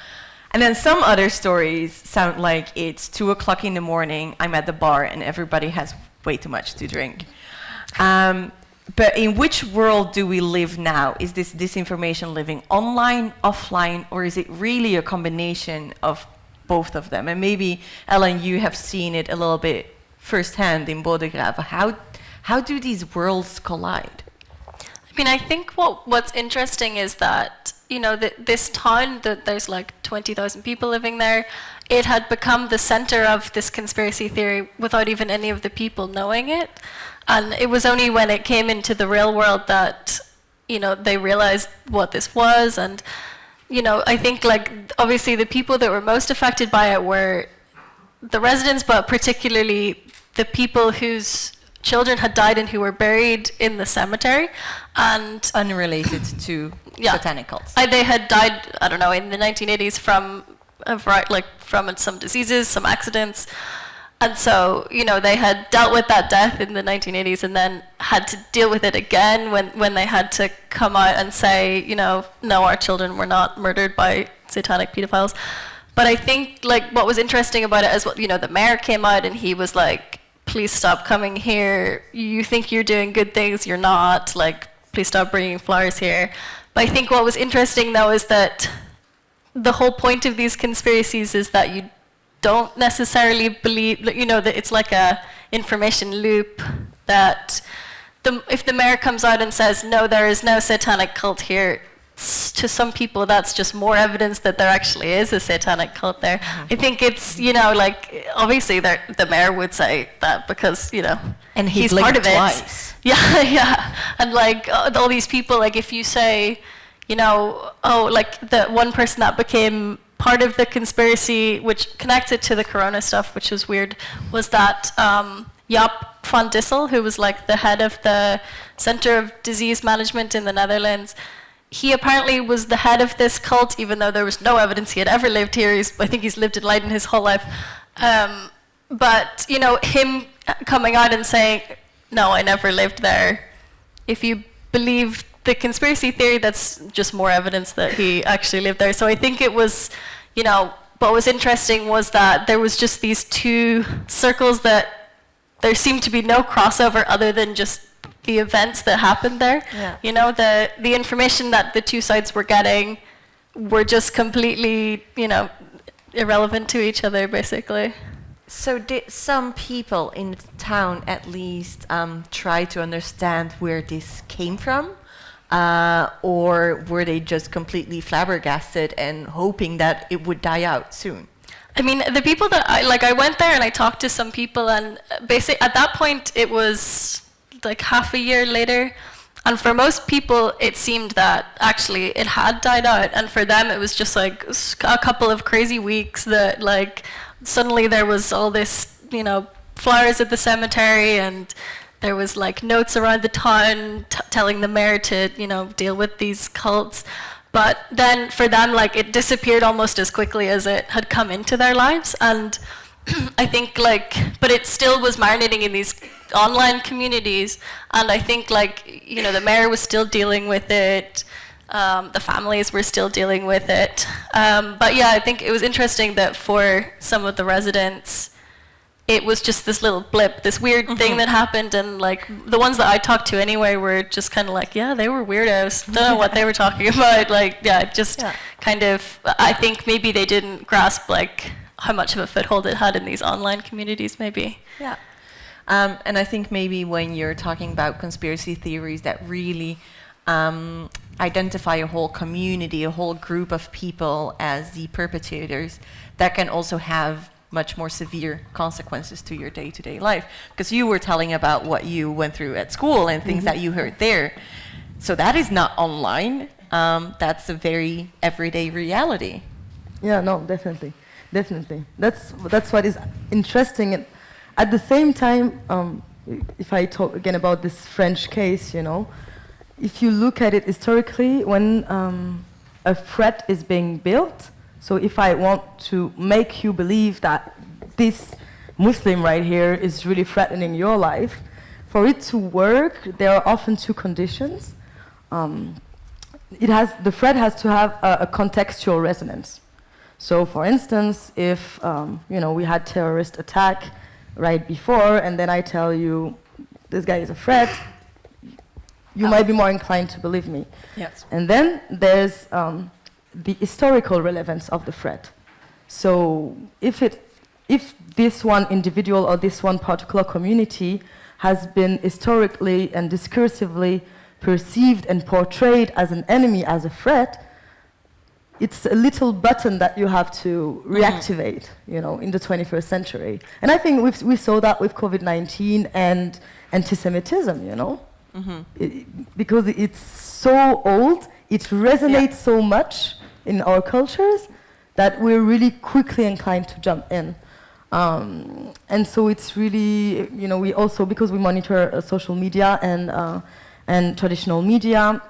And then some other stories sound like it's 2 o'clock in the morning, I'm at the bar, and everybody has way too much to drink. But in which world do we live now? Is this disinformation living online, offline, or is it really a combination of both of them? And maybe, Ellen, you have seen it a little bit firsthand in Bodegraven. How do these worlds collide? I I mean, I think what's interesting is that, you know, this town, that there's like 20,000 people living there, it had become the center of this conspiracy theory without even any of the people knowing it. And it was only when it came into the real world that, you know, they realized what this was. And, you know, I think, like, obviously the people that were most affected by it were the residents, but particularly the people whose children had died and who were buried in the cemetery, and unrelated to satanic cults. They had died, I don't know, in the 1980s from some diseases, some accidents, and so, you know, they had dealt with that death in the 1980s and then had to deal with it again when they had to come out and say, you know, no, our children were not murdered by satanic pedophiles. But I think, like, what was interesting about it is, you know, the mayor came out and he was like, please stop coming here. You think you're doing good things, you're not. Like, please stop bringing flowers here. But I think what was interesting, though, is that the whole point of these conspiracies is that you don't necessarily believe, you know, that it's like a information loop, that if the mayor comes out and says, no, there is no satanic cult here, to some people that's just more evidence that there actually is a satanic cult there. I think it's, you know, like, obviously the mayor would say that because, you know, and he's part of it. Twice. Yeah, yeah. And like all these people, like if you say, you know, oh, like the one person that became part of the conspiracy, which connects it to the corona stuff, which was weird, was that Jaap van Dissel, who was like the head of the Center of Disease Management in the Netherlands. He apparently was the head of this cult, even though there was no evidence he had ever lived here. I think he's lived in Leiden his whole life. But, you know, him coming out and saying, no, I never lived there. If you believe the conspiracy theory, that's just more evidence that he actually lived there. So I think it was, you know, what was interesting was that there was just these two circles that there seemed to be no crossover other than just the events that happened there. Yeah. You know, the information that the two sides were getting were just completely, you know, irrelevant to each other, basically. So did some people in the town at least try to understand where this came from? Or were they just completely flabbergasted and hoping that it would die out soon? I mean, the people that I went there and I talked to some people, and basically at that point it was like half a year later, and for most people it seemed that actually it had died out, and for them it was just like a couple of crazy weeks that like suddenly there was all this, you know, flowers at the cemetery, and there was like notes around the town telling the mayor to, you know, deal with these cults. But then for them, like, it disappeared almost as quickly as it had come into their lives. And I think, like, but it still was marinating in these online communities. And I think, like, you know, the mayor was still dealing with it. The families were still dealing with it. But yeah, I think it was interesting that for some of the residents, it was just this little blip, this weird thing that happened, and like the ones that I talked to anyway were just kind of like, yeah, they were weirdos. Don't know what they were talking about. Like, yeah, just kind of. I think maybe they didn't grasp like how much of a foothold it had in these online communities, maybe. Yeah. And I think maybe when you're talking about conspiracy theories that really identify a whole community, a whole group of people as the perpetrators, that can also have much more severe consequences to your day-to-day life. Because you were telling about what you went through at school and things that you heard there. So that is not online. That's a very everyday reality. Yeah, no, definitely. Definitely. That's what is interesting. And at the same time, if I talk again about this French case, you know, if you look at it historically, when a threat is being built, so if I want to make you believe that this Muslim right here is really threatening your life, for it to work, there are often two conditions. The threat has to have a contextual resonance. So, for instance, if you know, we had terrorist attack right before, and then I tell you this guy is a threat, you might be more inclined to believe me. Yes. And then there's the historical relevance of the threat. So if this one individual or this one particular community has been historically and discursively perceived and portrayed as an enemy, as a threat, it's a little button that you have to reactivate, you know, in the 21st century. And I think we saw that with COVID-19 and antisemitism, you know, because it's so old, it resonates so much in our cultures that we're really quickly inclined to jump in. And so it's really, you know, we also, because we monitor social media and traditional media,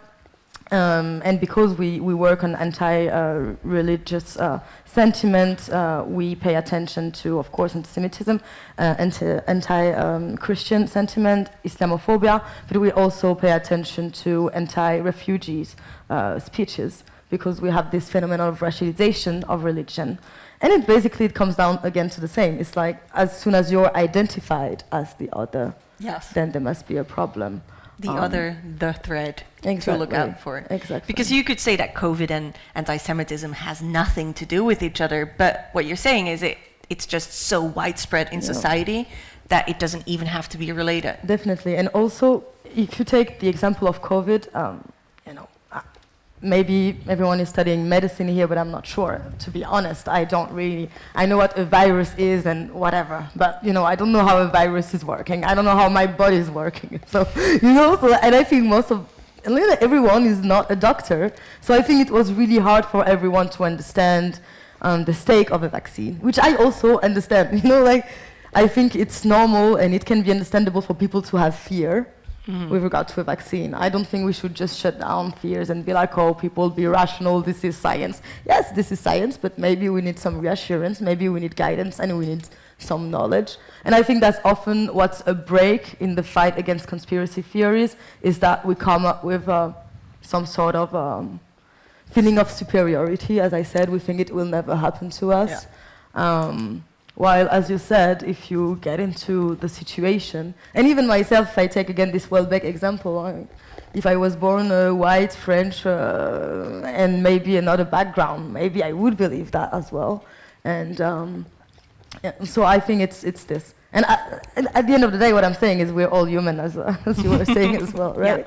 and because we work on anti-religious sentiment, we pay attention to, of course, antisemitism, anti-Christian sentiment, Islamophobia, but we also pay attention to anti-refugees speeches, because we have this phenomenon of racialization of religion. And it comes down again to the same. It's like, as soon as you're identified as the other, then there must be a problem. The other, the thread to look out for. Exactly. Because you could say that COVID and anti-Semitism has nothing to do with each other, but what you're saying is it's just so widespread in society that it doesn't even have to be related. Definitely. And also, if you take the example of COVID, you know, maybe everyone is studying medicine here, but I'm not sure. To be honest, I know what a virus is and whatever, but you know, I don't know how a virus is working. I don't know how my body is working. So, you know, and I think everyone is not a doctor. So I think it was really hard for everyone to understand the stake of a vaccine, which I also understand. You know, like, I think it's normal and it can be understandable for people to have fear with regard to a vaccine. I don't think we should just shut down fears and be like, oh, people, be rational, this is science. Yes, this is science, but maybe we need some reassurance, maybe we need guidance, and we need some knowledge. And I think that's often what's a break in the fight against conspiracy theories, is that we come up with some sort of feeling of superiority. As I said, we think it will never happen to us. While, as you said, if you get into the situation, and even myself, if I take again this Welbeck example, if I was born white, French, and maybe another background, maybe I would believe that as well. And so I think it's this. And at the end of the day, what I'm saying is we're all human, as you were saying as well, right?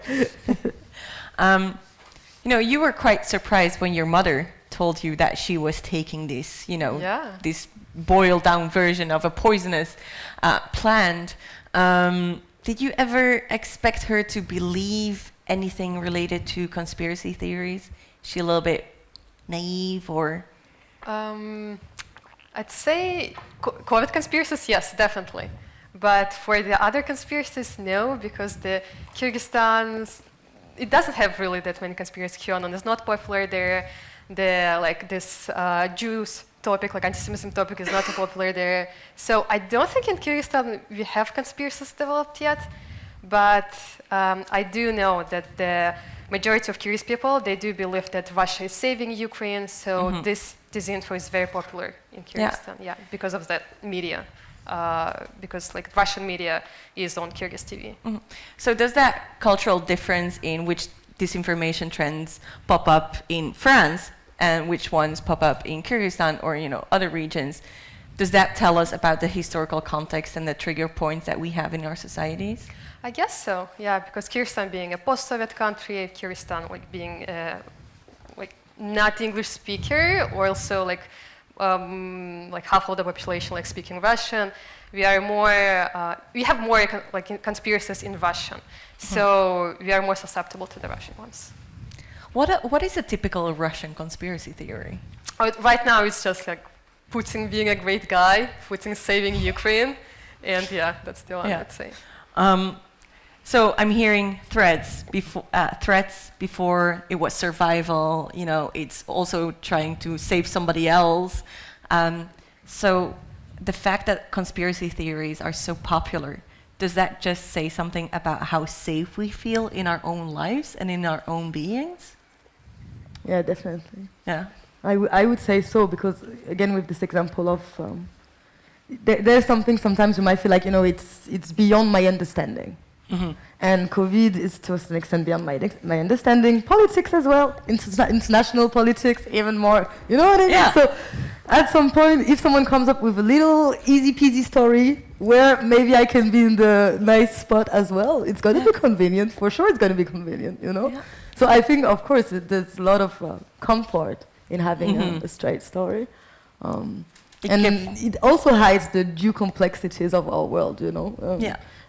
You know, you were quite surprised when your mother told you that she was taking this, you know, this boiled down version of a poisonous plant. Did you ever expect her to believe anything related to conspiracy theories? Is she a little bit naive, or? I'd say COVID conspiracies, yes, definitely. But for the other conspiracies, no, because the Kyrgyzstan's, it doesn't have really that many conspiracy QAnon. It's not popular there. This Jews topic, like antisemitism topic, is not popular there. So I don't think in Kyrgyzstan we have conspiracies developed yet, but I do know that the majority of Kyrgyz people, they do believe that Russia is saving Ukraine, so this disinfo is very popular in Kyrgyzstan, because of the media, because like Russian media is on Kyrgyz TV. So does that cultural difference in which disinformation trends pop up in France and which ones pop up in Kyrgyzstan or, you know, other regions, does that tell us about the historical context and the trigger points that we have in our societies? I guess so, yeah, because Kyrgyzstan being a post-Soviet country, Kyrgyzstan like being like not English speaker, or also like half of the population like speaking Russian, we have more like conspiracies in Russian, so we are more susceptible to the Russian ones. What is a typical Russian conspiracy theory? Right now it's just like Putin being a great guy, Putin saving Ukraine, and that's the one I'd say. So I'm hearing threats before it was survival. You know, it's also trying to save somebody else. So the fact that conspiracy theories are so popular, does that just say something about how safe we feel in our own lives and in our own beings? Yeah, definitely. Yeah. I would say so, because again, with this example of there's something sometimes you might feel like, you know, it's beyond my understanding. And COVID is to an extent beyond my understanding. Politics as well, international politics, even more. You know what I mean? Yeah. So at some point, if someone comes up with a little easy peasy story where maybe I can be in the nice spot as well, it's going to be convenient. For sure it's going to be convenient, you know? Yeah. So I think, of course, there's a lot of comfort in having a straight story. And it also hides the due complexities of our world, you know?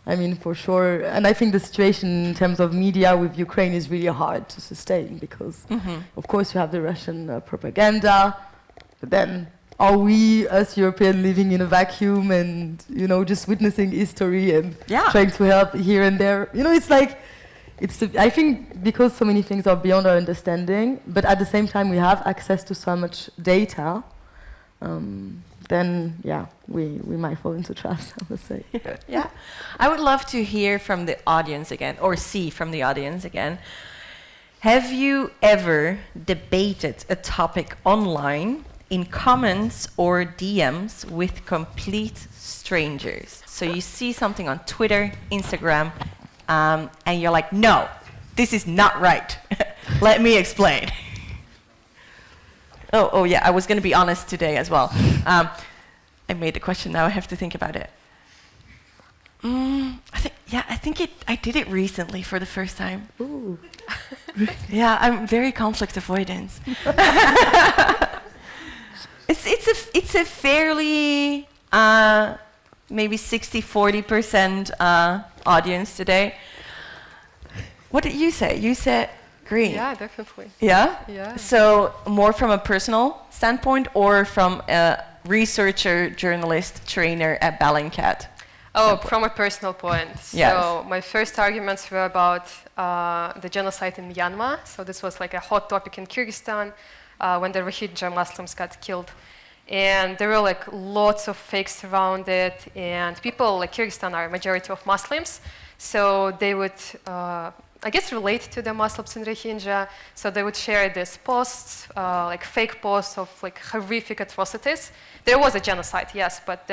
I mean, for sure. And I think the situation in terms of media with Ukraine is really hard to sustain because, of course, you have the Russian propaganda, but then are we, as Europeans, living in a vacuum and, you know, just witnessing history and trying to help here and there? You know, it's like, I think because so many things are beyond our understanding, but at the same time we have access to so much data, then we might fall into traps, I would say. Yeah. I would love to hear from the audience again, or see from the audience again. Have you ever debated a topic online in comments or DMs with complete strangers? So you see something on Twitter, Instagram, and you're like, no, this is not right. Let me explain. Oh yeah, I was going to be honest today as well. I made the question, now I have to think about it. I did it recently for the first time. Ooh. Yeah, I'm very conflict avoidance. It's a fairly maybe 60-40% audience today. What did you say? You said green. Yeah, definitely. Yeah? Yeah. So more from a personal standpoint or from a researcher, journalist, trainer at Bellingcat? Oh, from a personal point. Yes. So my first arguments were about the genocide in Myanmar. So this was like a hot topic in Kyrgyzstan when the Rohingya Muslims got killed. And there were like lots of fakes around it. And people like Kyrgyzstan are a majority of Muslims. So they would, I guess, relate to the Muslims in Rohingya. So they would share these posts, like fake posts of like horrific atrocities. There was a genocide, yes, but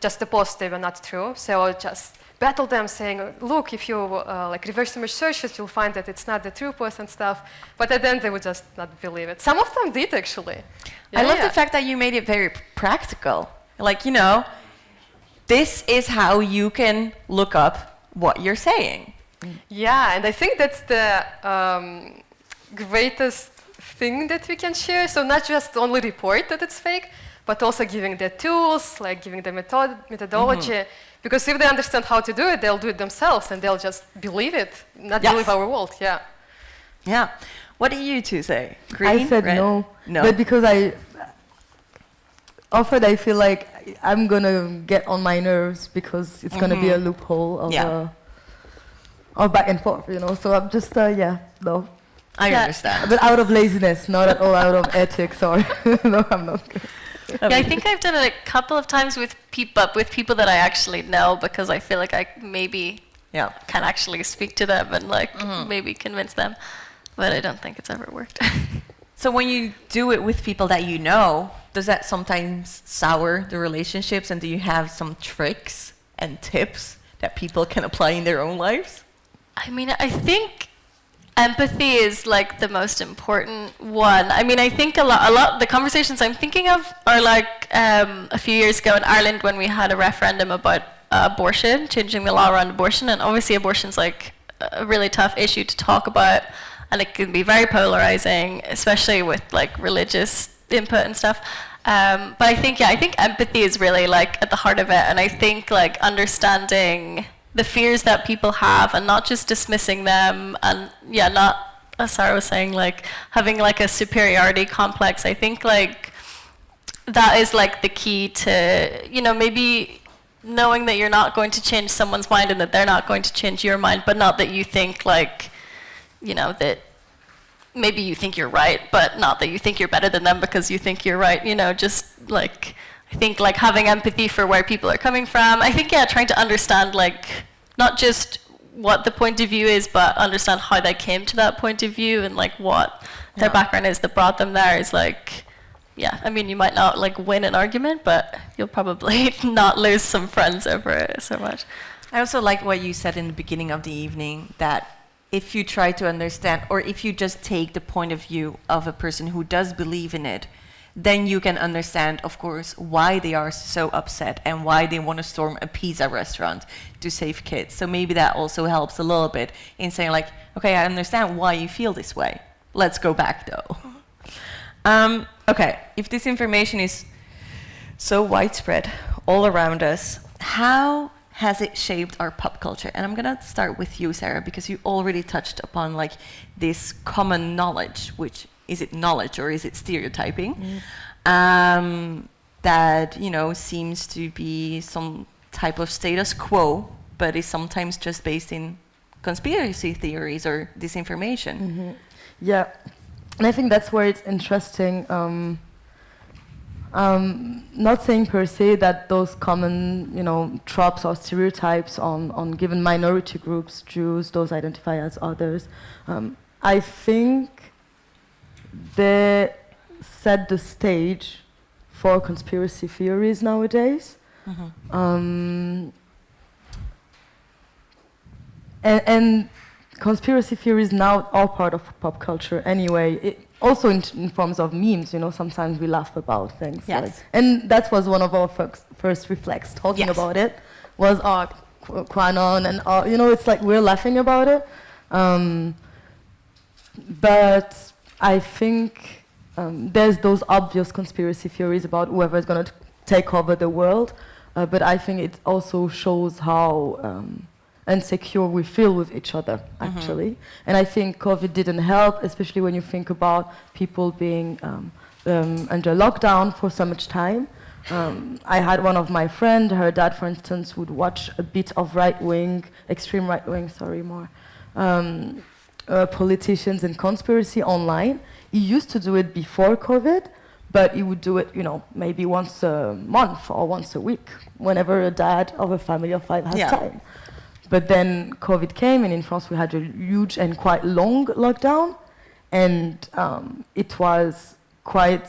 just the posts, they were not true. So I would just battle them saying, look, if you like reverse image searches, you'll find that it's not the true post and stuff. But at the end, they would just not believe it. Some of them did, actually. I love the fact that you made it very practical. Like, you know, this is how you can look up what you're saying. Yeah, and I think that's the greatest thing that we can share. So not just only report that it's fake, but also giving the tools, like giving the methodology. Because if they understand how to do it, they'll do it themselves and they'll just believe it, not believe our world. Yeah. Yeah. What did you two say? Green? I said red? no. No. But because I feel like I'm going to get on my nerves because it's going to be a loophole of back and forth, you know. So I'm just, no. I understand. But out of laziness, not at all out of ethics or, no, I'm not good. Yeah, I think I've done it a couple of times with people that I actually know because I feel like I maybe can actually speak to them and like maybe convince them, but I don't think it's ever worked. So when you do it with people that you know, does that sometimes sour the relationships, and do you have some tricks and tips that people can apply in their own lives? I mean, I think empathy is like the most important one. I mean, I think a lot the conversations I'm thinking of are like a few years ago in Ireland when we had a referendum about abortion, changing the law around abortion, and obviously abortion's like a really tough issue to talk about, and it can be very polarizing, especially with like religious input and stuff. But I think empathy is really like at the heart of it, and I think like understanding the fears that people have and not just dismissing them, and not, as Sarra was saying, like having like a superiority complex. I think like that is like the key to, you know, maybe knowing that you're not going to change someone's mind and that they're not going to change your mind, but not that you think like, you know, that maybe you think you're right, but not that you think you're better than them because you think you're right, you know, just like, I think like having empathy for where people are coming from. I think, trying to understand like not just what the point of view is, but understand how they came to that point of view and like what their background is that brought them there is like, I mean, you might not like win an argument, but you'll probably not lose some friends over it so much. I also like what you said in the beginning of the evening, that if you try to understand, or if you just take the point of view of a person who does believe in it, then you can understand, of course, why they are so upset and why they want to storm a pizza restaurant to save kids. So maybe that also helps a little bit in saying like, okay, I understand why you feel this way. Let's go back though. Okay, if this information is so widespread all around us, how has it shaped our pop culture? And I'm gonna start with you, Sarah, because you already touched upon like this common knowledge, which is it knowledge or is it stereotyping? That, you know, seems to be some type of status quo, but is sometimes just based in conspiracy theories or disinformation. Yeah, and I think that's where it's interesting. Not saying per se that those common, you know, tropes or stereotypes on given minority groups, Jews, those identify as others, I think they set the stage for conspiracy theories nowadays. And conspiracy theories now are part of pop culture anyway. Also in forms of memes, you know, sometimes we laugh about things. Yes. Like, and that was one of our first reflex talking about it, was QAnon and, you know, it's like we're laughing about it. But I think there's those obvious conspiracy theories about whoever is going to take over the world. But I think it also shows how insecure we feel with each other, actually. And I think COVID didn't help, especially when you think about people being under lockdown for so much time. I had one of my friends, her dad, for instance, would watch a bit of right-wing, extreme right-wing, politicians and conspiracy online. He used to do it before COVID, but he would do it, you know, maybe once a month or once a week, whenever a dad of a family of 5 has time. But then COVID came, and in France we had a huge and quite long lockdown, and it was quite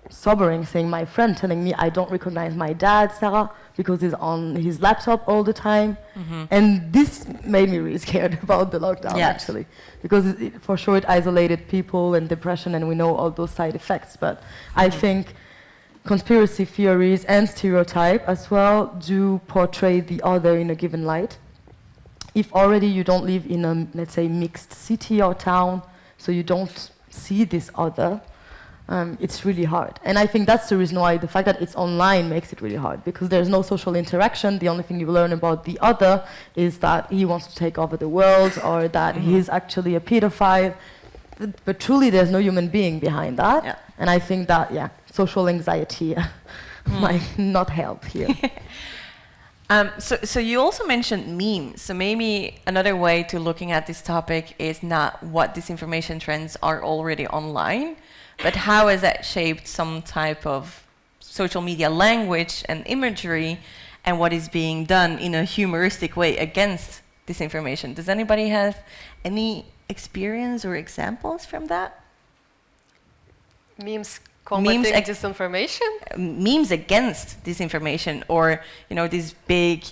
sobering, saying my friend telling me I don't recognize my dad, Sarah, because he's on his laptop all the time. And this made me really scared about the lockdown, actually, because for sure it isolated people and depression, and we know all those side effects. But I think conspiracy theories and stereotype as well do portray the other in a given light. If already you don't live in a, let's say, mixed city or town, so you don't see this other, it's really hard. And I think that's the reason why the fact that it's online makes it really hard, because there's no social interaction. The only thing you learn about the other is that he wants to take over the world, or that he's actually a pedophile. But truly, there's no human being behind that. And I think that, social anxiety might not help here. So you also mentioned memes. So maybe another way to looking at this topic is not what disinformation trends are already online, but how has that shaped some type of social media language and imagery, and what is being done in a humoristic way against disinformation. Does anybody have any experience or examples from that? Memes combating disinformation? Memes against disinformation, or these big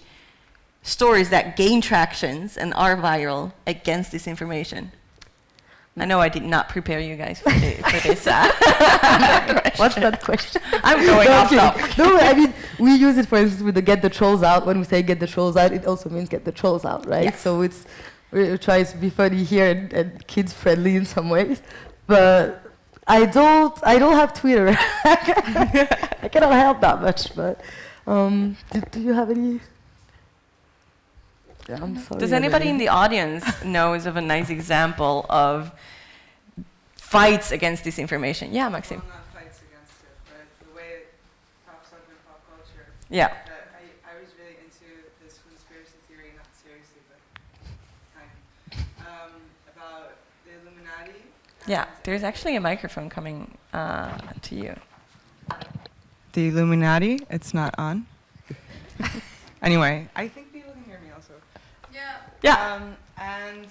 stories that gain tractions and are viral against disinformation. I know I did not prepare you guys for this. What's that question? I'm going off topic. No, I mean, we use it, for instance, with the get the trolls out. When we say get the trolls out, it also means get the trolls out, right? Yes. So we try to be funny here and kids friendly in some ways. But I don't have Twitter. I cannot help that much. But do you have any? Yeah, I'm sorry. Does anybody in the audience knows of a nice example of fights against disinformation? Yeah, Maxim. Well, not fights against it, but the way it pops up in pop culture. Yeah. I was really into this conspiracy theory, not seriously, but kind of, about the Illuminati. Yeah, there's actually a microphone coming to you. The Illuminati, it's not on. Anyway, I think people can hear me also. Yeah. And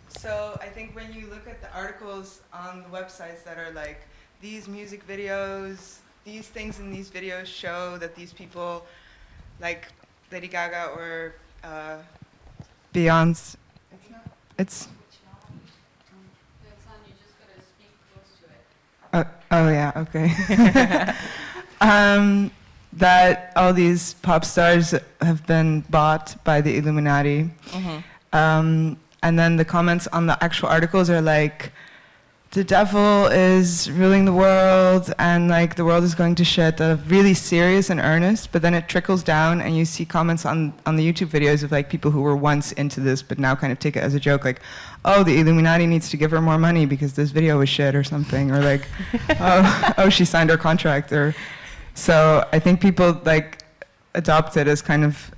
so I think when you look at the articles on the websites that are like, these music videos, these things in these videos show that these people, like Lady Gaga or Beyond. It's. Oh yeah, okay. That all these pop stars have been bought by the Illuminati. And then the comments on the actual articles are like, the devil is ruling the world and like the world is going to shit. They're really serious and earnest, but then it trickles down and you see comments on the YouTube videos of like people who were once into this but now kind of take it as a joke, like, oh, the Illuminati needs to give her more money because this video was shit or something, or like, oh, she signed her contract. Or so I think people like adopt it as kind of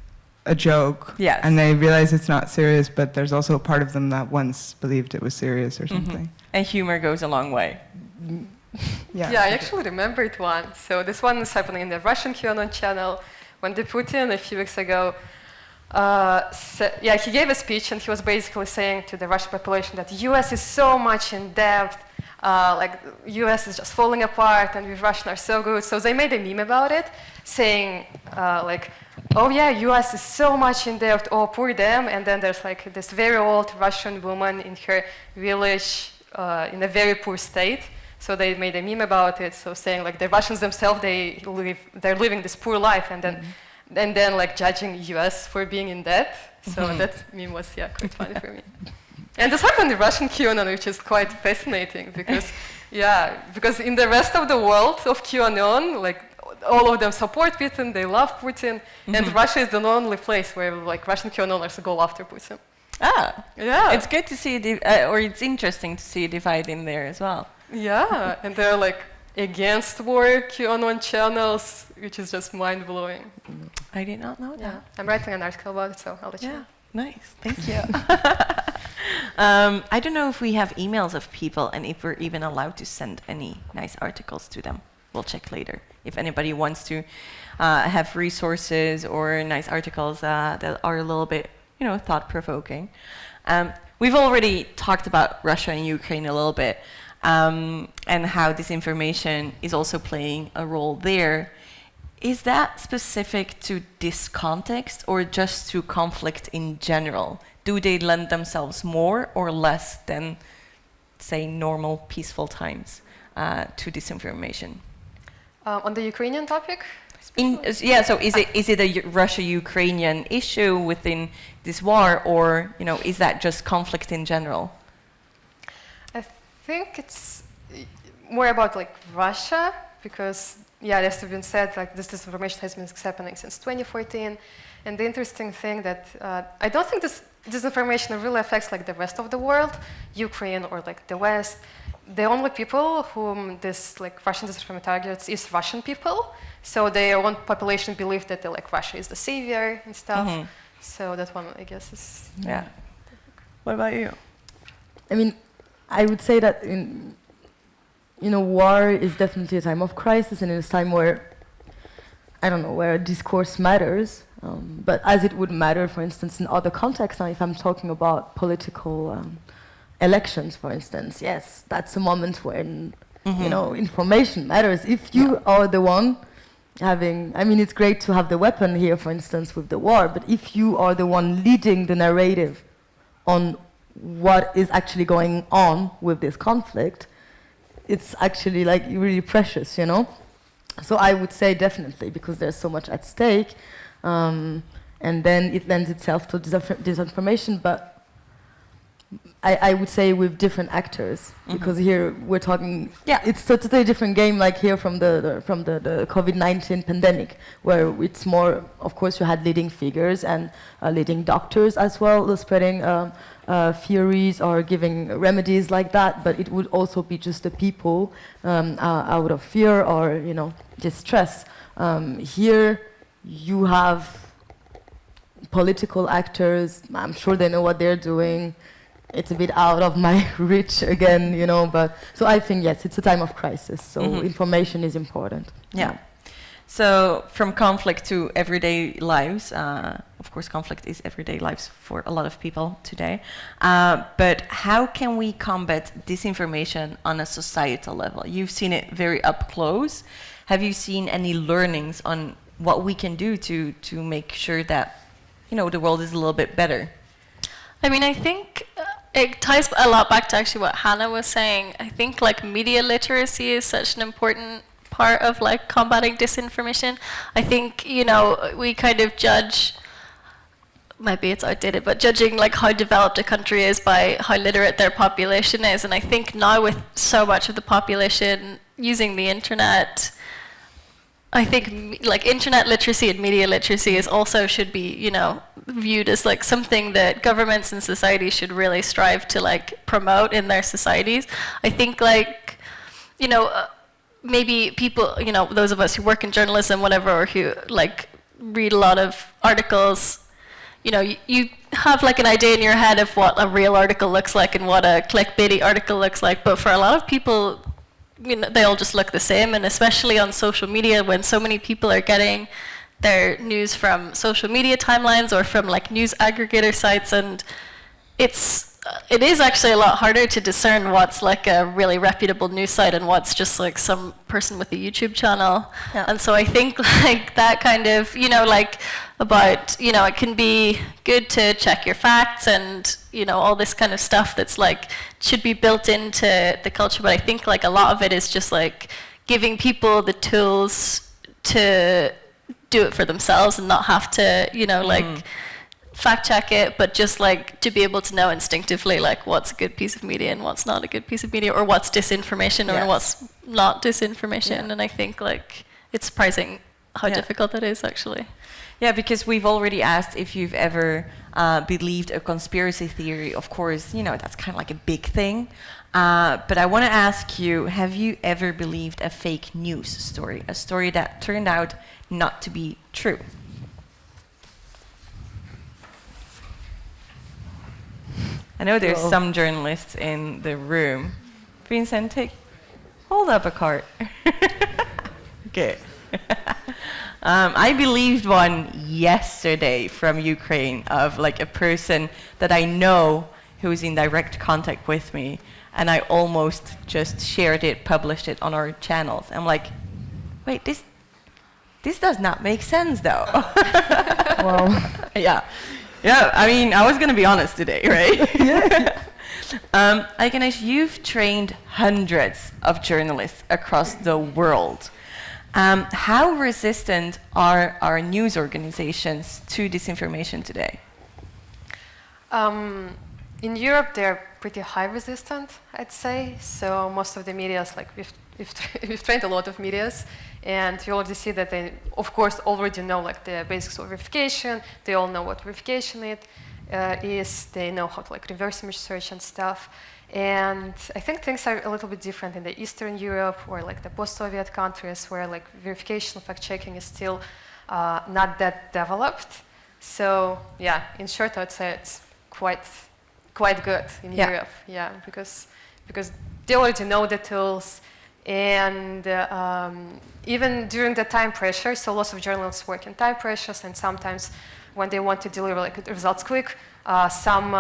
a joke, yes, and they realize it's not serious, but there's also a part of them that once believed it was serious or something. And humor goes a long way. Yeah, I actually remembered one. So this one is happening in the Russian QAnon channel when the Putin a few weeks ago, he gave a speech and he was basically saying to the Russian population that the US is so much in debt, like US is just falling apart and we Russians are so good. So they made a meme about it saying like, oh yeah, US is so much in debt, oh poor them. And then there's like this very old Russian woman in her village in a very poor state. So they made a meme about it, so saying like the Russians themselves, they're living this poor life, and then like judging US for being in debt. So that meme was quite funny for me. And this happened in Russian QAnon, which is quite fascinating because because in the rest of the world of QAnon, like all of them support Putin, they love Putin, and Russia is the only place where like Russian QAnoners go after Putin. Ah, yeah. It's good to see, or it's interesting to see a divide in there as well. Yeah, and they're like against war QAnon channels, which is just mind-blowing. I did not know that. Yeah, I'm writing an article about it, so I'll let you know. Nice, thank you. I don't know if we have emails of people and if we're even allowed to send any nice articles to them. We'll check later. If anybody wants to have resources or nice articles that are a little bit, thought-provoking. We've already talked about Russia and Ukraine a little bit, and how disinformation is also playing a role there. Is that specific to this context or just to conflict in general? Do they lend themselves more or less than, say, normal peaceful times to disinformation? On the Ukrainian topic? So is it a Russia-Ukrainian issue within this war, or is that just conflict in general? I think it's more about like Russia, because as has been said, like this disinformation has been happening since 2014, and the interesting thing that I don't think this disinformation really affects like the rest of the world, Ukraine or like the West. The only people whom this like Russian disinformation targets is Russian people. So their own population believe that like Russia is the savior and stuff. So that one, I guess, is... Yeah. What about you? I mean, I would say that war is definitely a time of crisis, and it's a time where, where discourse matters. But as it would matter, for instance, in other contexts, if I'm talking about political elections, for instance, yes, that's a moment when, information matters. If you are the one it's great to have the weapon here, for instance, with the war, but if you are the one leading the narrative on what is actually going on with this conflict, it's actually like really precious, So I would say definitely, because there's so much at stake, and then it lends itself to disinformation, but I would say with different actors, because here we're talking, it's a totally different game, like here from the COVID-19 pandemic, where it's more, of course, you had leading figures and leading doctors as well, spreading theories or giving remedies like that, but it would also be just the people out of fear or, distress. Here you have political actors, I'm sure they know what they're doing. It's a bit out of my reach again, but so I think, yes, it's a time of crisis, so information is important. Yeah. So from conflict to everyday lives, of course conflict is everyday lives for a lot of people today, but how can we combat disinformation on a societal level? You've seen it very up close. Have you seen any learnings on what we can do to make sure that the world is a little bit better. I mean, I think it ties a lot back to actually what Hannah was saying. I think like media literacy is such an important part of like combating disinformation. I think, we kind of judge, maybe it's outdated, but judging like how developed a country is by how literate their population is. And I think now with so much of the population using the internet, I think like internet literacy and media literacy is also should be, viewed as like something that governments and society should really strive to like promote in their societies. I think like, maybe people, those of us who work in journalism, whatever, or who like read a lot of articles, you have like an idea in your head of what a real article looks like and what a clickbaity article looks like. But for a lot of people, they all just look the same. And especially on social media, when so many people are getting their news from social media timelines or from like news aggregator sites, and it is actually a lot harder to discern what's like a really reputable news site and what's just like some person with a YouTube channel. Yeah. And so I think like that kind of, about, it can be good to check your facts and, all this kind of stuff that's like, should be built into the culture. But I think like a lot of it is just like giving people the tools to do it for themselves and not have to, fact check it, but just like to be able to know instinctively like what's a good piece of media and what's not a good piece of media, or what's disinformation or what's not disinformation. Yeah. And I think like it's surprising how difficult that is actually. Yeah, because we've already asked if you've ever believed a conspiracy theory. Of course, that's kind of like a big thing. But I want to ask you, have you ever believed a fake news story, a story that turned out not to be true? I know there's some journalists in the room. Vincent, hold up a card. Okay. I believed one yesterday from Ukraine of like a person that I know who is in direct contact with me, and I almost just shared it, published it on our channels. I'm like, wait, this does not make sense though. Wow. Yeah, I mean, I was going to be honest today, right? Yeah. Aiganysh, you've trained hundreds of journalists across the world. How resistant are our news organizations to disinformation today? In Europe, they're pretty high resistant, I'd say. So most of the medias, like we've trained a lot of medias, and you already see that they, of course, already know like the basics of verification. They all know what verification is. They know how to like reverse image search and stuff. And I think things are a little bit different in the Eastern Europe or like the post-Soviet countries, where like verification, fact-checking is still not that developed. So yeah, in short, I'd say it's quite good in Europe. Yeah, because they already know the tools. And even during the time pressure, so lots of journalists work in time pressures, and sometimes when they want to deliver like results quick, some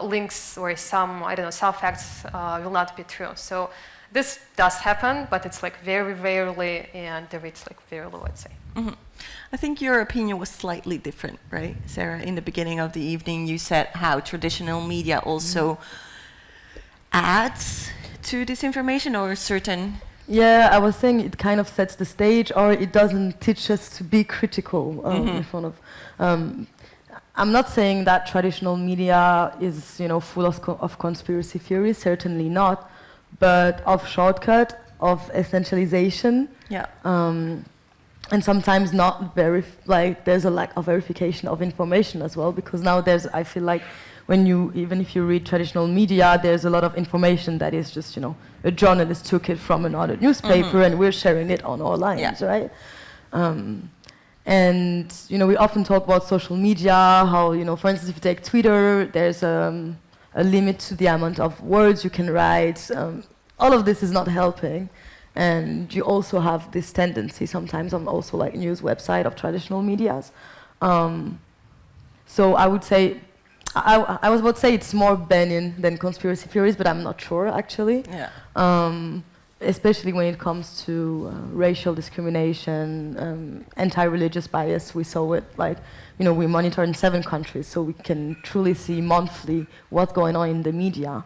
links or some facts will not be true. So this does happen, but it's like very rarely, and the rate's like very low, I'd say. Mm-hmm. I think your opinion was slightly different, right, Sarah? In the beginning of the evening, you said how traditional media also adds to disinformation or certain... Yeah, I was saying it kind of sets the stage, or it doesn't teach us to be critical in front of... I'm not saying that traditional media is, full of conspiracy theories, certainly not, but of shortcut, of essentialization. Yeah. And sometimes not there's a lack of verification of information as well, because now I feel like even if you read traditional media, there's a lot of information that is just, a journalist took it from another newspaper and we're sharing it on our lines, right? And, we often talk about social media, how, for instance, if you take Twitter, there's a limit to the amount of words you can write. All of this is not helping. And you also have this tendency sometimes on also like news website of traditional medias. So I would say, I was about to say it's more benign than conspiracy theories, but I'm not sure actually. Yeah. especially when it comes to racial discrimination, anti-religious bias. We saw it, like, we monitor in 7 countries, so we can truly see monthly what's going on in the media.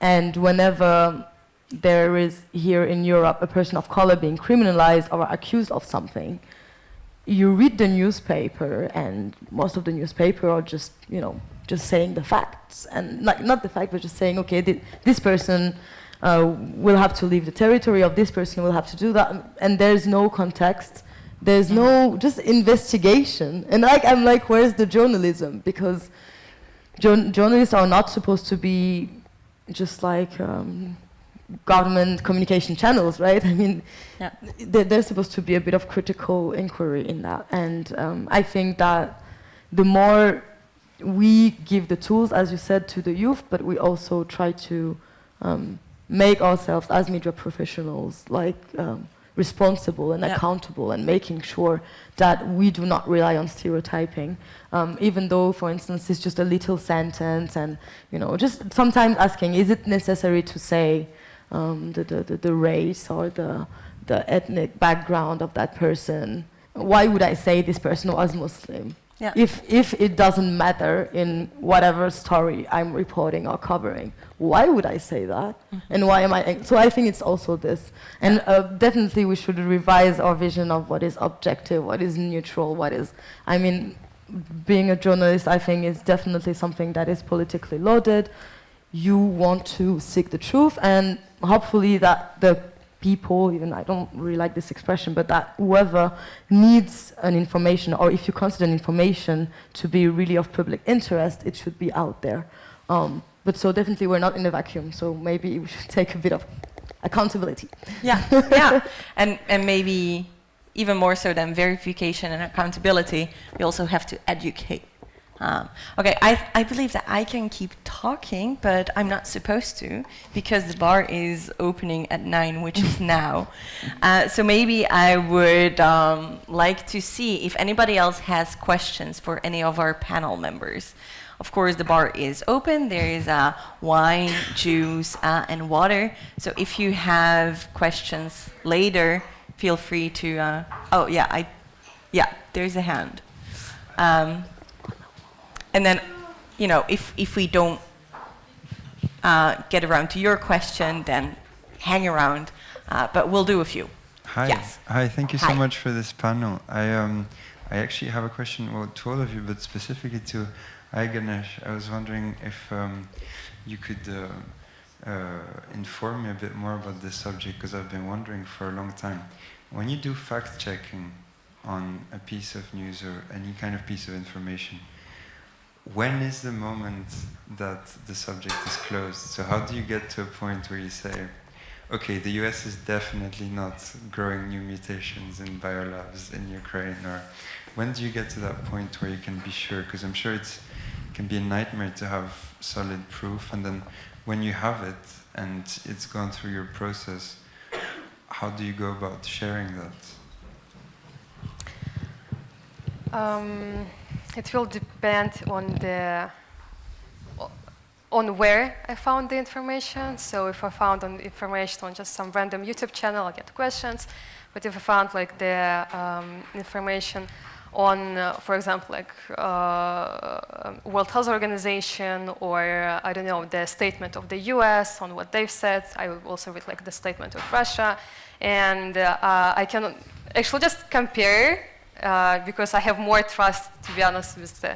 And whenever there is here in Europe a person of color being criminalized or accused of something, you read the newspaper, and most of the newspaper are just, just saying the facts, and not the fact, but just saying, okay, this person will have to leave the territory of this person, will have to do that, and there's no context, there's no just investigation, and I'm like, where's the journalism? Because journalists are not supposed to be just like government communication channels, right? I mean, there's supposed to be a bit of critical inquiry in that, and I think that the more we give the tools, as you said, to the youth, but we also try to make ourselves as media professionals responsible and accountable, and making sure that we do not rely on stereotyping, even though, for instance, it's just a little sentence, and just sometimes asking, is it necessary to say the race or the ethnic background of that person? Why would I say this person was Muslim? Yeah. If it doesn't matter in whatever story I'm reporting or covering, why would I say that? And why am I? So I think it's also this. And definitely we should revise our vision of what is objective, what is neutral, what is... I mean, being a journalist, I think, is definitely something that is politically loaded. You want to seek the truth, and hopefully that the people, even I don't really like this expression, but that whoever needs an information, or if you consider an information to be really of public interest, it should be out there. But so definitely we're not in a vacuum, so maybe we should take a bit of accountability. Yeah. And maybe even more so than verification and accountability, we also have to educate. Okay, I believe that I can keep talking, but I'm not supposed to, because the bar is opening at 9, which is now. So maybe I would like to see if anybody else has questions for any of our panel members. Of course, the bar is open. There is wine, juice, and water. So if you have questions later, feel free to... there's a hand. And then, if we don't get around to your question, then hang around. But we'll do a few. Hi. Yes. Hi. Thank you so much for this panel. I actually have a question to all of you, but specifically to Aiganysh. I was wondering if you could inform me a bit more about this subject, because I've been wondering for a long time. When you do fact-checking on a piece of news or any kind of piece of information, when is the moment that the subject is closed? So how do you get to a point where you say, okay, the US is definitely not growing new mutations in biolabs in Ukraine? Or when do you get to that point where you can be sure? Because I'm sure it can be a nightmare to have solid proof, and then when you have it and it's gone through your process, how do you go about sharing that? It will depend on where I found the information. So if I found information on just some random YouTube channel, I'll get questions. But if I found the information on, for example, World Health Organization, or I don't know, the statement of the US on what they've said, I will also read the statement of Russia, and I can actually just compare. Because I have more trust, to be honest, with the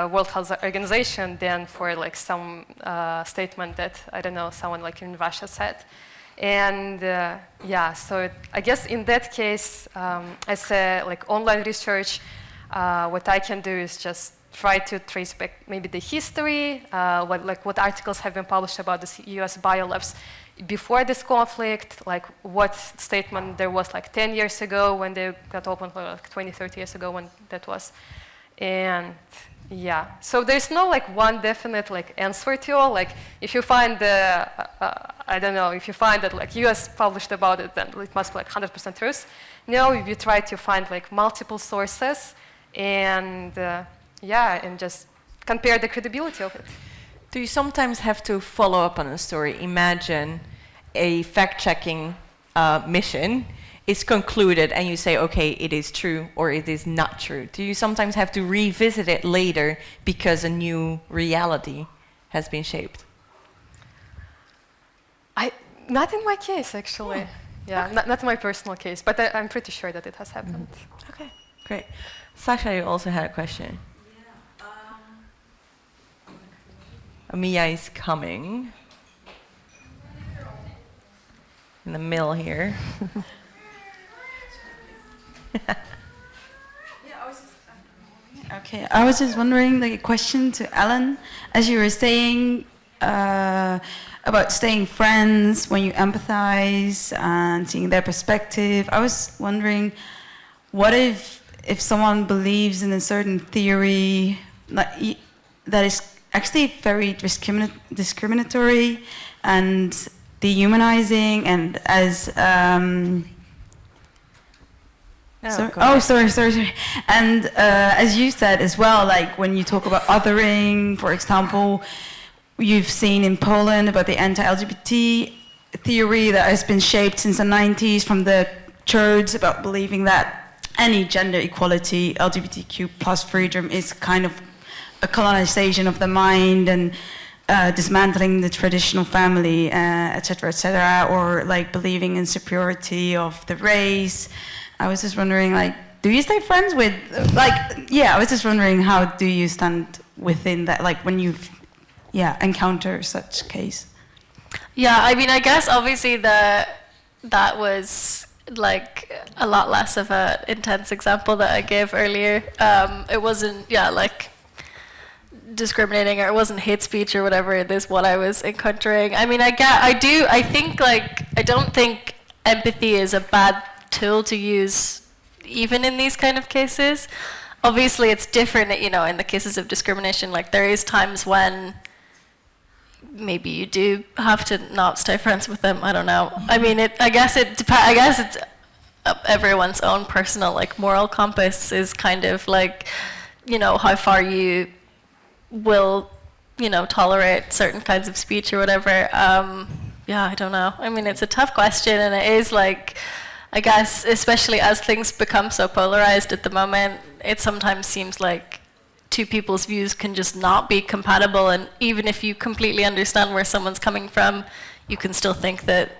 World Health Organization than for some statement that, I don't know, someone in Russia said. And so I guess in that case, as a online research, what I can do is just try to trace back maybe the history, what articles have been published about the US biolabs before this conflict, what statement there was 10 years ago when they got opened, 20, 30 years ago when that was. And so there's no one definite answer to all. If you find I don't know, if you find that US published about it, then it must be 100% truth. No, you try to find multiple sources and and just compare the credibility of it. Do you sometimes have to follow up on a story? Imagine a fact-checking mission is concluded and you say, okay, it is true or it is not true? Do you sometimes have to revisit it later because a new reality has been shaped? Not in my case, actually. Yeah, Okay. not in my personal case, but I'm pretty sure that it has happened. Okay, great. Sasha, you also had a question. Mia is coming. In the middle here. Okay, I was just wondering, like a question to Ellen, as you were saying about staying friends when you empathize and seeing their perspective. I was wondering, what if someone believes in a certain theory that is actually very discriminatory and dehumanizing, and as sorry. And as you said as well, like when you talk about othering, for example, you've seen in Poland about the anti-LGBT theory that has been shaped since the 90s from the church, about believing that any gender equality, LGBTQ plus freedom is kind of a colonization of the mind and dismantling the traditional family, etc., or like believing in superiority of the race. I was just wondering, like, do you stay friends with, I was just wondering, how do you stand within that, like, when you've, encounter such case? Yeah, I mean, I guess obviously that was like a lot less of an intense example that I gave earlier. It wasn't, like, discriminating, or it wasn't hate speech or whatever it is what I was encountering. I mean, I don't think empathy is a bad tool to use even in these kind of cases. Obviously it's different, in the cases of discrimination. Like, there is times when maybe you do have to not stay friends with them. I don't know. I mean, I guess it's everyone's own personal, like, moral compass is kind of like, how far you will, tolerate certain kinds of speech or whatever. I don't know. I mean, it's a tough question, and it is like, I guess, especially as things become so polarized at the moment, it sometimes seems like two people's views can just not be compatible, and even if you completely understand where someone's coming from, you can still think that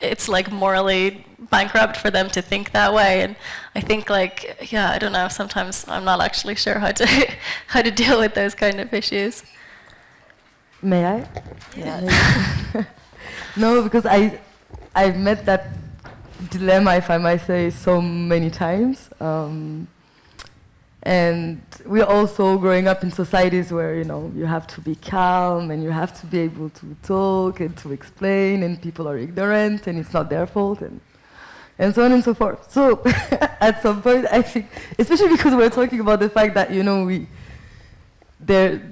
it's like morally bankrupt for them to think that way. And I think, like, I don't know, sometimes I'm not actually sure how to deal with those kind of issues. May I? Yeah. No, because I've met that dilemma, if I might say, so many times. And we're also growing up in societies where, you have to be calm and you have to be able to talk and to explain, and people are ignorant and it's not their fault, and so on and so forth. So at some point, I think, especially because we're talking about the fact that,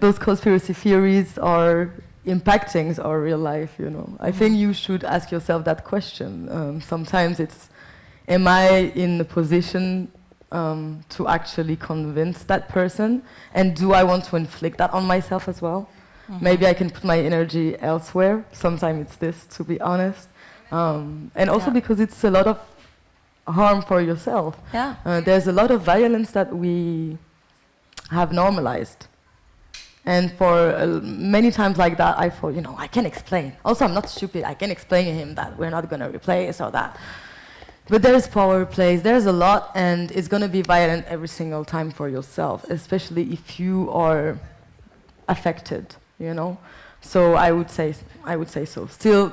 those conspiracy theories are impacting our real life, I think you should ask yourself that question. Sometimes it's, am I in a position to actually convince that person? And do I want to inflict that on myself as well? Mm-hmm. Maybe I can put my energy elsewhere. Sometimes it's this, to be honest. And also because it's a lot of harm for yourself. Yeah. There's a lot of violence that we have normalized. And for many times like that, I thought, I can explain. Also, I'm not stupid. I can explain to him that we're not going to replace or that. But there's power plays. There's a lot, and it's going to be violent every single time for yourself, especially if you are affected, So I would say so. Still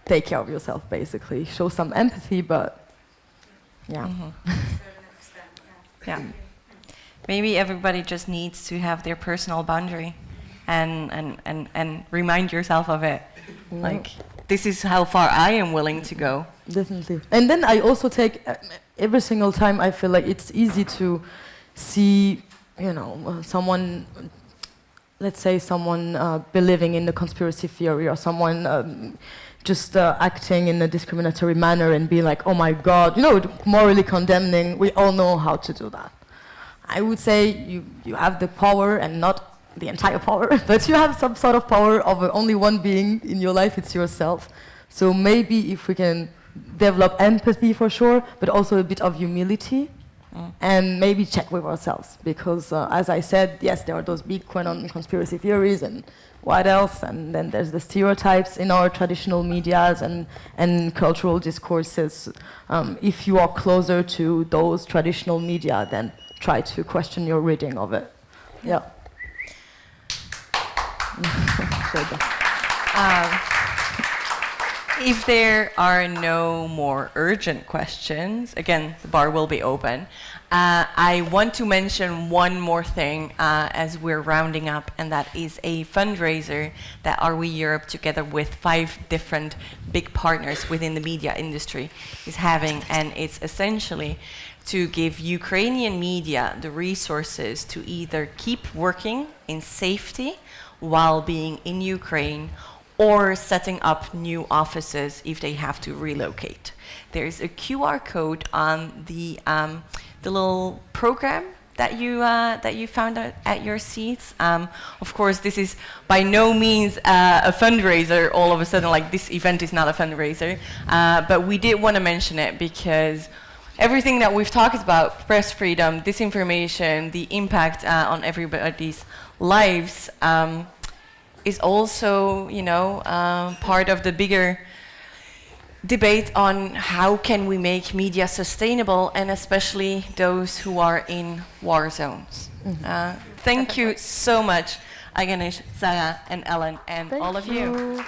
take care of yourself, basically. Show some empathy, but yeah. Mm-hmm. Yeah. Maybe everybody just needs to have their personal boundary and remind yourself of it. Yeah. Like, this is how far I am willing to go. Definitely. And then I also take, every single time I feel like it's easy to see, someone, let's say someone believing in the conspiracy theory, or someone just acting in a discriminatory manner and be like, oh my God, morally condemning. We all know how to do that. I would say you have the power, and not the entire power, but you have some sort of power over only one being in your life. It's yourself. So maybe if we can develop empathy for sure, but also a bit of humility, and maybe check with ourselves, because as I said, yes, there are those big QAnon conspiracy theories and what else, and then there's the stereotypes in our traditional medias and cultural discourses. If you are closer to those traditional media, then try to question your reading of it. Yeah. If there are no more urgent questions, again, the bar will be open. I want to mention one more thing as we're rounding up, and that is a fundraiser that Are We Europe, together with 5 different big partners within the media industry, is having, and it's essentially to give Ukrainian media the resources to either keep working in safety while being in Ukraine, or setting up new offices if they have to relocate. There's a QR code on the little program that you found out at your seats. Of course, this is by no means a fundraiser. All of a sudden, like, this event is not a fundraiser, but we did want to mention it because everything that we've talked about, press freedom, disinformation, the impact on everybody's lives, is also, part of the bigger debate on how can we make media sustainable, and especially those who are in war zones. Thank you so much, Aiganysh, Sarra, and Ellen, and all of you.